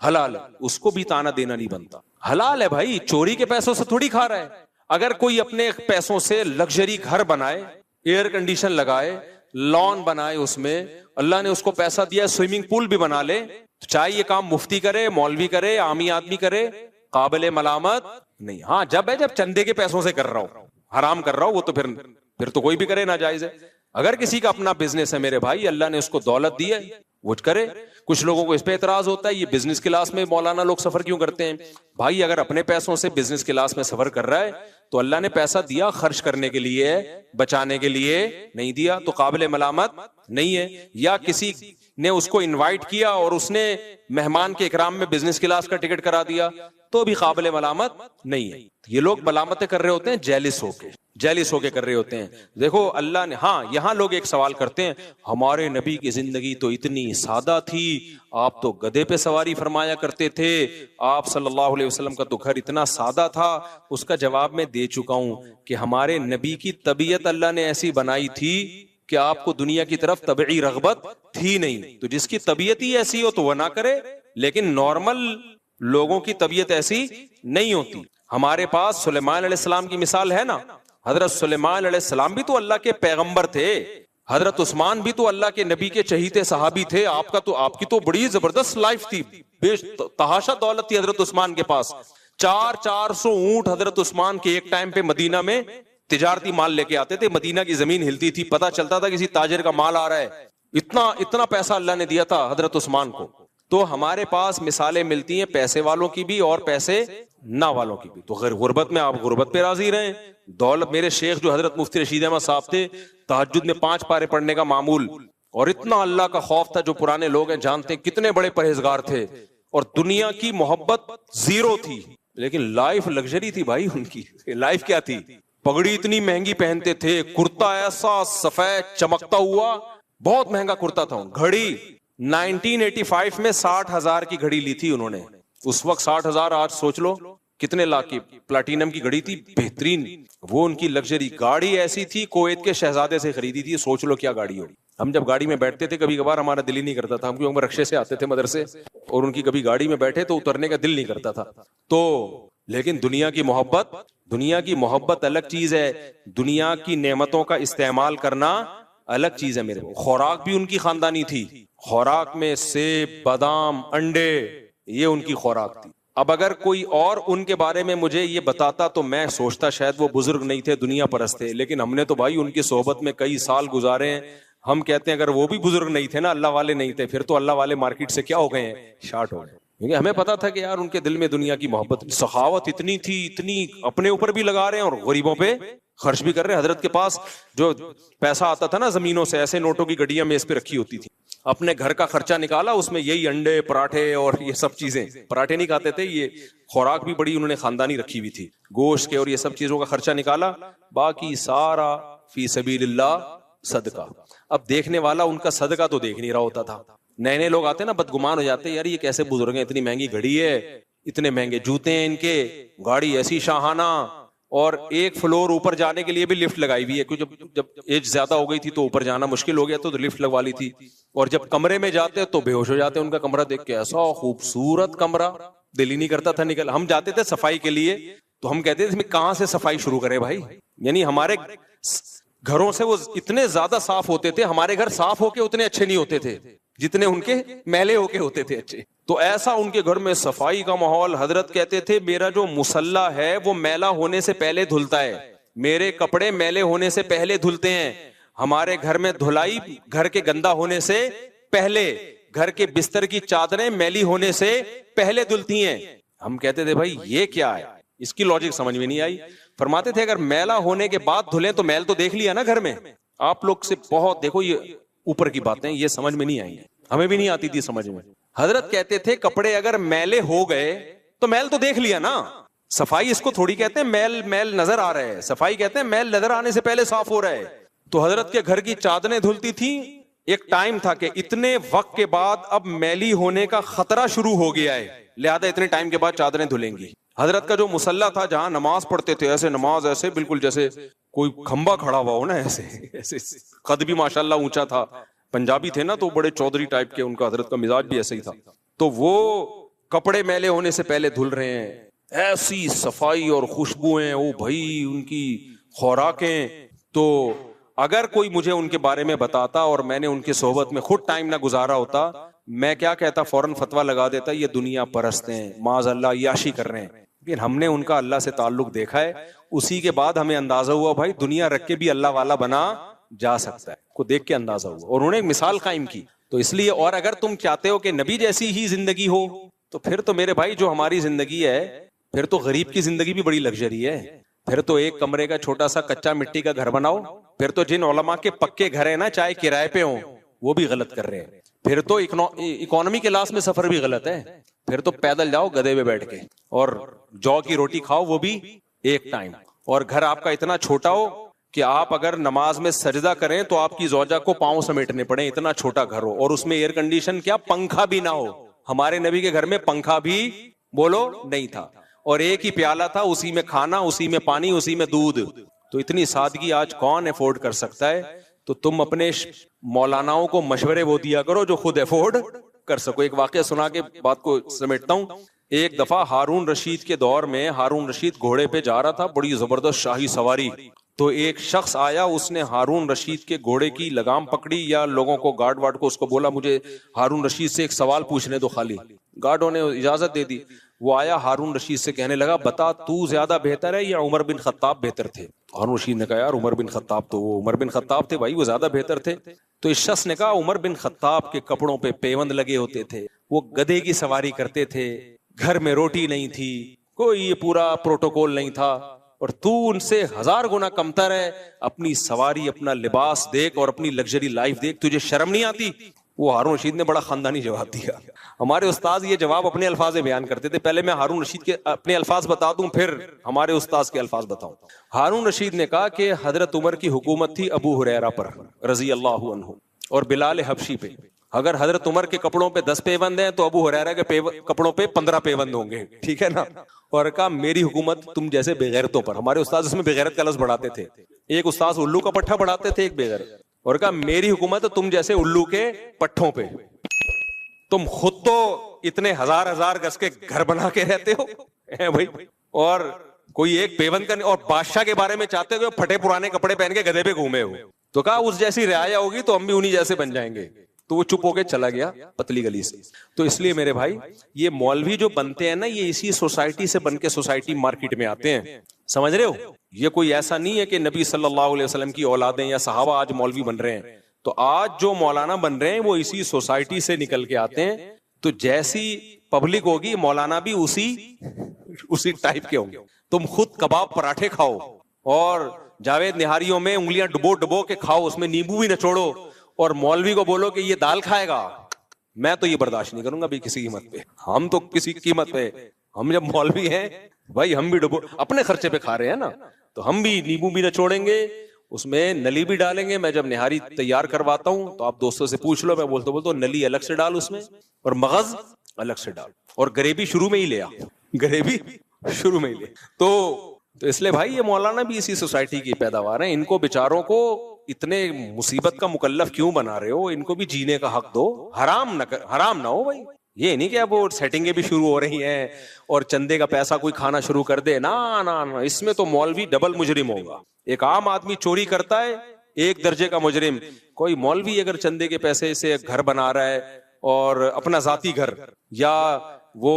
حلال ہے، اس کو بھی تانا دینا نہیں بنتا. حلال ہے بھائی، چوری کے پیسوں سے تھوڑی کھا رہا ہے. اگر کوئی اپنے پیسوں سے لگژری گھر بنائے، ایئر کنڈیشن لگائے، لان بنائے اس میں, اللہ نے اس کو پیسہ دیا سوئمنگ پول بھی بنا لے, تو چاہے یہ کام مفتی کرے, مولوی کرے, عامی آدمی کرے, قابل ملامت نہیں. ہاں جب چندے کے پیسوں سے کر رہا ہو, حرام کر رہا ہو, وہ تو پھر تو کوئی بھی کرے ناجائز ہے. اگر کسی کا اپنا بزنس ہے میرے بھائی, اللہ نے اس کو دولت دی ہے, وہ کرے. کچھ لوگوں کو اس پہ اعتراض ہوتا ہے یہ بزنس کلاس میں مولانا لوگ سفر کیوں کرتے ہیں. بھائی اگر اپنے پیسوں سے بزنس کلاس میں سفر کر رہا ہے تو اللہ نے پیسہ دیا خرچ کرنے کے لیے, بچانے کے لیے نہیں دیا, تو قابل ملامت نہیں ہے. یا کسی نے اس کو انوائٹ کیا اور اس نے مہمان کے اکرام میں بزنس کلاس کا ٹکٹ کرا دیا تو بھی قابل ملامت نہیں ہے. یہ لوگ ملامتیں کر رہے ہوتے ہیں جیلس ہو کے کر رہے ہوتے ہیں. دیکھو اللہ نے, ہاں یہاں لوگ ایک سوال کرتے ہیں ہمارے نبی کی زندگی تو اتنی سادہ تھی, آپ تو گدھے پہ سواری فرمایا کرتے تھے, آپ صلی اللہ علیہ وسلم کا تو گھر اتنا سادہ تھا. اس کا جواب میں دے چکا ہوں کہ ہمارے نبی کی طبیعت اللہ نے ایسی بنائی تھی کہ آپ کو دنیا کی طرف طبعی رغبت تھی نہیں. تو جس کی طبیعت ہی ایسی ہو تو وہ نہ کرے, لیکن نارمل لوگوں کی طبیعت ایسی نہیں ہوتی. ہمارے پاس سلیمان علیہ السلام کی مثال ہے نا, حضرت سلیمان علیہ السلام بھی تو اللہ کے پیغمبر تھے, حضرت عثمان بھی تو اللہ کے نبی کے چہیتے صحابی تھے. آپ کی تو بڑی زبردست لائف تھی, بے تحاشا دولت تھی حضرت عثمان کے پاس. 400 اونٹ حضرت عثمان کے ایک ٹائم پہ مدینہ میں تجارتی مال لے کے آتے تھے. مدینہ کی زمین ہلتی تھی, پتہ چلتا تھا کسی تاجر کا مال آ رہا ہے. اتنا پیسہ اللہ نے دیا تھا حضرت عثمان کو. تو ہمارے پاس مثالیں ملتی ہیں پیسے والوں کی بھی اور پیسے نہ والوں کی بھی. تو غربت میں آپ غربت پہ راضی رہیں. دولت, میرے شیخ جو حضرت مفتی رشید احمد صاحب تھے, تہجد میں 5 پارے پڑھنے کا معمول, اور اتنا اللہ کا خوف تھا. جو پرانے لوگ ہیں جانتے ہیں کتنے بڑے پرہیزگار تھے, اور دنیا کی محبت زیرو تھی, لیکن لائف لگژری تھی بھائی. ان کی لائف کیا تھی, پگڑی اتنی مہنگی پہنتے تھے, کرتا ایسا سفید چمکتا ہوا, بہت مہنگا کرتا تھا. گھڑی 1985 میں 60,000 کی گھڑی لی تھی انہوں نے. اس وقت 60,000, آج سوچ لو کتنے لاکھ کی پلاٹینم کی گھڑی تھی, بہترین. وہ ان کی لگژری گاڑی ایسی تھی, کویت کے شہزادے سے خریدی تھی. سوچ لو کیا گاڑی ہوگی. ہم جب گاڑی میں بیٹھتے تھے کبھی کبھار ہمارا دل ہی نہیں کرتا تھا, ہم کیونکہ رکشے سے آتے تھے مدرسے, اور ان کی کبھی گاڑی میں بیٹھے تو اترنے کا دل نہیں کرتا تھا. تو لیکن دنیا کی محبت الگ چیز ہے, دنیا کی نعمتوں کا استعمال کرنا الگ چیز ہے. میرے خوراک بھی ان کی خاندانی تھی, خوراک میں سیب, بادام, انڈے, یہ ان کی خوراک تھی. اب اگر کوئی اور ان کے بارے میں مجھے یہ بتاتا تو میں سوچتا شاید وہ بزرگ نہیں تھے, دنیا پرست تھے. لیکن ہم نے تو بھائی ان کی صحبت میں کئی سال گزارے ہیں. ہم کہتے ہیں اگر وہ بھی بزرگ نہیں تھے نا, اللہ والے نہیں تھے, پھر تو اللہ والے مارکیٹ سے کیا ہو گئے ہیں, شارٹ ہو گئے. کیونکہ ہمیں پتا تھا کہ یار ان کے دل میں دنیا کی محبت, سخاوت اتنی تھی, اتنی اپنے اوپر بھی لگا رہے ہیں اور غریبوں پہ خرچ بھی کر رہے ہیں. حضرت کے پاس جو پیسہ آتا تھا نا زمینوں سے, ایسے نوٹوں کی گڈیاں میز پہ رکھی ہوتی تھی. اپنے گھر کا خرچہ نکالا, اس میں یہی انڈے, پراٹھے اور یہ سب چیزیں. پراٹھے نہیں کھاتے تھے, یہ خوراک بھی بڑی انہوں نے خاندانی رکھی ہوئی تھی, گوشت کے اور یہ سب چیزوں کا خرچہ نکالا, باقی سارا فی سبیل اللہ صدقہ. اب دیکھنے والا ان کا صدقہ تو دیکھ نہیں رہا ہوتا تھا. نئے لوگ آتے نا بدگمان ہو جاتے, یار یہ کیسے بزرگ ہیں, اتنی مہنگی گھڑی ہے, اتنے مہنگے جوتے ہیں ان کے, گاڑی ایسی شاہانہ, اور ایک فلور اوپر جانے کے لیے بھی لفٹ لگائی ہوئی ہے. کیونکہ جب ایج زیادہ ہو گئی تھی تو اوپر جانا مشکل ہو گیا تو لفٹ لگوا لی تھی. اور جب کمرے میں جاتے تو بے ہوش ہو جاتے. ان کا کمرہ دیکھ کے, ایسا خوبصورت کمرہ, دل ہی نہیں کرتا تھا نکل. ہم جاتے تھے صفائی کے لیے تو ہم کہتے تھے کہاں سے صفائی شروع کرے بھائی. یعنی ہمارے گھروں سے وہ اتنے زیادہ صاف ہوتے تھے, ہمارے گھر صاف ہو کے اتنے اچھے نہیں ہوتے تھے جتنے ان کے میلے ہو کے ہوتے تھے اچھے. تو ایسا ان کے گھر میں صفائی کا ماحول. حضرت کہتے تھے میرا جو مصلی ہے وہ میلا ہونے سے پہلے دھلتا ہے, میرے کپڑے میلے ہونے سے پہلے دھلتے ہیں. ہمارے گھر میں دھلائی گھر کے گندا ہونے سے پہلے, گھر کے بستر کی چادریں میلی ہونے سے پہلے دھلتی ہیں. ہم کہتے تھے بھائی یہ کیا ہے, اس کی لاجک سمجھ میں نہیں آئی. فرماتے تھے اگر میلا ہونے کے بعد دھلیں تو میل تو دیکھ لیا نا گھر میں. آپ لوگ سے بہت دیکھو یہ اوپر کی باتیں, یہ سمجھ میں نہیں آئی, ہمیں بھی نہیں آتی تھی سمجھ میں. حضرت کہتے تھے کپڑے اگر میلے ہو گئے تو میل تو دیکھ لیا نا. صفائی اس کو تھوڑی کہتے ہیں میل نظر آ رہا ہے, صفائی کہتے ہیں میل نظر آنے سے پہلے صاف ہو رہا ہے. تو حضرت کے گھر کی چادریں دھلتی تھی. ایک ٹائم تھا کہ اتنے وقت کے بعد اب میلی ہونے کا خطرہ شروع ہو گیا ہے, لہذا اتنے ٹائم کے بعد چادریں دھلیں گی. حضرت کا جو مصلی تھا جہاں نماز پڑھتے تھے, ایسے نماز ایسے بالکل جیسے کوئی کھمبا کھڑا ہوا ہو نا, ایسے قد بھی ماشاءاللہ اونچا تھا. پنجابی تھے نا تو بڑے چودھری ٹائپ کے, ان کا حضرت کا مزاج بھی ایسے ہی تھا. تو وہ کپڑے میلے ہونے سے پہلے دھل رہے ہیں, ایسی صفائی اور خوشبوئیں, وہ بھائی ان کی خوراکیں. تو اگر کوئی مجھے ان کے بارے میں بتاتا اور میں نے ان کی صحبت میں خود ٹائم نہ گزارا ہوتا، میں کیا کہتا، فوراً فتویٰ لگا دیتا یہ دنیا پرست ہیں، معاذ اللہ عیاشی کر رہے ہیں. لیکن ہم نے ان کا اللہ سے تعلق دیکھا ہے، اسی کے بعد ہمیں اندازہ ہوا بھائی دنیا رکھ کے بھی اللہ والا بنا جا سکتا ہے، کو دیکھ کے اندازہ ہوا، اور انہوں نے ایک مثال قائم کی. تو اس لیے، اور اگر تم چاہتے ہو کہ نبی جیسی ہی زندگی ہو تو پھر تو میرے بھائی جو ہماری زندگی ہے، پھر تو غریب کی زندگی بھی بڑی لگژری ہے. پھر تو ایک کمرے کا چھوٹا سا کچا مٹی کا گھر بناؤ. پھر تو جن علماء کے پکے گھر ہیں نا، چاہے کرائے پہ ہوں، وہ بھی غلط کر رہے ہیں. پھر تو اکانومی کلاس میں سفر بھی غلط ہے. پھر تو پیدل جاؤ گدھے پہ بیٹھ کے، اور جو کی روٹی کھاؤ وہ بھی ایک ٹائم. اور گھر آپ کا اتنا چھوٹا ہو کہ آپ اگر نماز میں سجدہ کریں تو آپ کی زوجہ کو پاؤں سمیٹنے پڑے، اتنا چھوٹا گھر ہو، اور اس میں ایئر کنڈیشن کیا، پنکھا بھی نہ ہو. ہمارے نبی کے گھر میں پنکھا بھی بولو نہیں تھا، اور ایک ہی پیالہ تھا، اسی میں کھانا، اسی میں پانی، اسی میں دودھ. تو اتنی سادگی آج کون افورڈ کر سکتا ہے؟ تو تم اپنے مولاناؤں کو مشورے وہ دیا کرو جو خود افورڈ کر سکو. ایک واقعہ سنا کے بات کو سمیٹتا ہوں. ایک دفعہ ہارون رشید کے دور میں ہارون رشید گھوڑے پہ جا رہا تھا، بڑی زبردست شاہی سواری. تو ایک شخص آیا، اس نے ہارون رشید کے گھوڑے کی لگام پکڑی، یا لوگوں کو، گارڈ وارڈ کو اس کو بولا مجھے ہارون رشید سے ایک سوال پوچھنے دو خالی. گارڈوں نے اجازت دے دی. وہ آیا ہارون رشید سے کہنے لگا بتا تو زیادہ بہتر ہے یا عمر بن خطاب بہتر تھے؟ ہارون رشید نے کہا یار عمر بن خطاب تو وہ عمر بن خطاب تھے بھائی، وہ زیادہ بہتر تھے. تو اس شخص نے کہا عمر بن خطاب کے کپڑوں پہ پیوند لگے ہوتے تھے، وہ گدھے کی سواری کرتے تھے، گھر میں روٹی نہیں تھی، کوئی یہ پورا پروٹوکول نہیں تھا، اور تو ان سے 1000 گنا کمتر ہے. اپنی سواری، اپنا لباس دیکھ اور اپنی لگژری لائف دیکھ، تجھے شرم نہیں آتی؟ وہ ہارون رشید نے بڑا خاندانی جواب دیا. ہمارے استاذ یہ جواب اپنے الفاظ میں بیان کرتے تھے. پہلے میں ہارون رشید کے اپنے الفاظ بتا دوں، پھر ہمارے استاذ کے الفاظ بتاؤں. ہارون رشید نے کہا کہ حضرت عمر کی حکومت تھی ابو ہریرہ پر رضی اللہ عنہ اور بلال حبشی پہ. اگر حضرت عمر کے کپڑوں پہ 10 پیوند ہیں تو ابو ہریرہ کے کپڑوں پہ 15 پیوند ہوں گے، ٹھیک ہے نا؟ اور کہا میری حکومت تم جیسے بےغیرتوں پر. ہمارے استاذ اس میں بےغیرت کا لفظ بڑھاتے تھے. ایک استاذ الو کا پٹھا بڑھاتے تھے، ایک بےغیرت. اور کہا میری حکومت تم جیسے الو کے پٹھوں پہ. تم خود تو اتنے 1000 گز کے گھر بنا کے رہتے ہو بھائی، اور کوئی ایک پیوند کا نہیں. اور بادشاہ کے بارے میں چاہتے ہو پھٹے پرانے کپڑے پہن کے گدھے پہ گھومے ہو. تو کہا اس جیسی رعایا ہوگی تو ہم بھی انہی جیسے بن جائیں گے. تو وہ چپ ہو کے چلا گیا پتلی گلی سے. تو اس لیے میرے بھائی یہ مولوی جو بنتے ہیں نا، یہ اسی سوسائٹی سے بن کے سوسائٹی مارکیٹ میں آتے ہیں، سمجھ رہے ہو؟ یہ کوئی ایسا نہیں ہے کہ نبی صلی اللہ علیہ وسلم کی اولادیں یا صحابہ آج مولوی بن رہے ہیں. تو آج جو مولانا بن رہے ہیں وہ اسی سوسائٹی سے نکل کے آتے ہیں. تو جیسی پبلک ہوگی مولانا بھی اسی ٹائپ کے ہوں گے. تم خود کباب پراٹھے کھاؤ اور جاوید نہاریوں میں انگلیاں ڈبو ڈبو کے کھاؤ، اس میں نیمبو بھی نچوڑو، اور مولوی کو بولو کہ یہ دال کھائے گا. میں تو یہ برداشت نہیں کروں گا بھی کسی قیمت پہ. ہم تو کسی قیمت پہ، ہم جب مولوی ہیں بھائی ہم بھی ڈبو اپنے خرچے پہ کھا رہے ہیں نا، تو ہم بھی نیمبو بھی نچوڑیں گے، اس میں نلی بھی ڈالیں گے. میں جب نہاری تیار کرواتا ہوں تو آپ دوستوں سے پوچھ لو، میں بولتا ہوں نلی الگ سے ڈال اس میں، اور مغز الگ سے ڈال، اور گریبی شروع میں ہی لے آ، گریبی شروع میں ہی لے. تو اس لیے بھائی یہ مولانا بھی اسی سوسائٹی کی پیداوار ہیں. ان کو بیچاروں کو اتنے مصیبت کا مکلف کیوں بنا رہے ہو؟ ان کو بھی جینے کا حق دو. حرام نہ ہو بھائی. یہ نہیں کہ اب وہ سیٹنگیں بھی شروع ہو رہی ہیں اور چندے کا پیسہ کوئی کھانا شروع کر دے. نا اس میں تو مولوی ڈبل مجرم ہوگا. ایک عام آدمی چوری کرتا ہے، ایک درجے کا مجرم. کوئی مولوی اگر چندے کے پیسے سے گھر بنا رہا ہے اور اپنا ذاتی گھر، یا وہ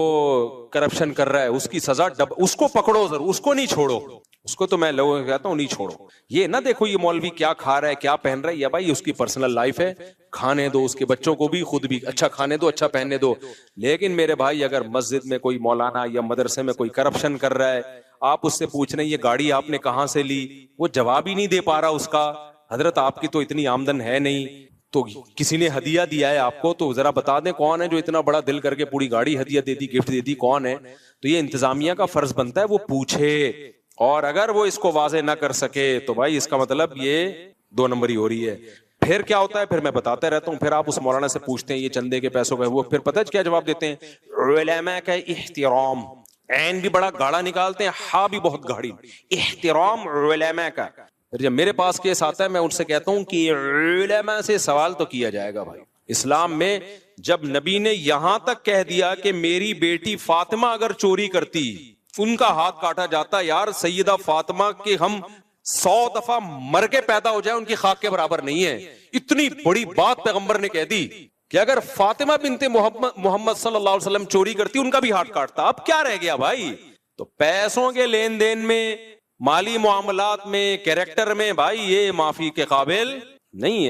کرپشن کر رہا ہے، اس کی سزا اس کو پکڑو ضرور، اس کو نہیں چھوڑو. اس کو تو میں لوگوں کو کہتا ہوں نہیں چھوڑو. یہ نہ دیکھو یہ مولوی کیا کھا رہا ہے کیا پہن رہا ہے، یا بھائی اس کی پرسنل لائف ہے، کھانے دو اس کے بچوں کو بھی، خود بھی اچھا کھانے دو، اچھا پہننے دو. لیکن میرے بھائی اگر مسجد میں کوئی مولانا یا مدرسے میں کوئی کرپشن کر رہا ہے، آپ اس سے پوچھ رہے ہیں یہ گاڑی آپ نے کہاں سے لی، وہ جواب ہی نہیں دے پا رہا اس کا. حضرت آپ کی تو اتنی آمدن ہے نہیں، تو کسی نے ہدیہ دیا ہے آپ کو، تو ذرا بتا دیں کون ہے جو اتنا بڑا دل کر کے پوری گاڑی ہدیہ دے دی، گفٹ دے دی، کون ہے؟ تو یہ انتظامیہ کا فرض بنتا ہے وہ پوچھے. اور اگر وہ اس کو واضح نہ کر سکے تو بھائی اس کا مطلب یہ 2 نمبری ہو رہی ہے. پھر کیا ہوتا ہے، پھر میں بتاتا رہتا ہوں. پھر آپ اس مولانا سے پوچھتے ہیں یہ چندے کے پیسوں کا، وہ پھر پتہ کیا جواب دیتے ہیں؟ علماء کا احترام. عین بھی بڑا گاڑا نکالتے ہیں، ہاں بھی بہت گاڑی. احترام علماء کا. پھر جب میرے پاس کیس آتا ہے میں ان سے کہتا ہوں کہ علماء سے سوال تو کیا جائے گا. بھائی اسلام میں جب نبی نے یہاں تک کہہ دیا کہ میری بیٹی فاطمہ اگر چوری کرتی ان کا ہاتھ کاٹا جاتا. یار سیدہ فاطمہ کے ہم 100 دفعہ مر کے پیدا ہو جائے ان کی خاک کے برابر نہیں ہے. اتنی بڑی بات پیغمبر نے کہہ دی کہ اگر فاطمہ بنت محمد صلی اللہ علیہ وسلم چوری کرتی ان کا بھی ہاتھ کاٹتا. اب کیا رہ گیا بھائی؟ تو پیسوں کے لین دین میں، مالی معاملات میں، کیریکٹر میں بھائی یہ معافی کے قابل نہیں ہے.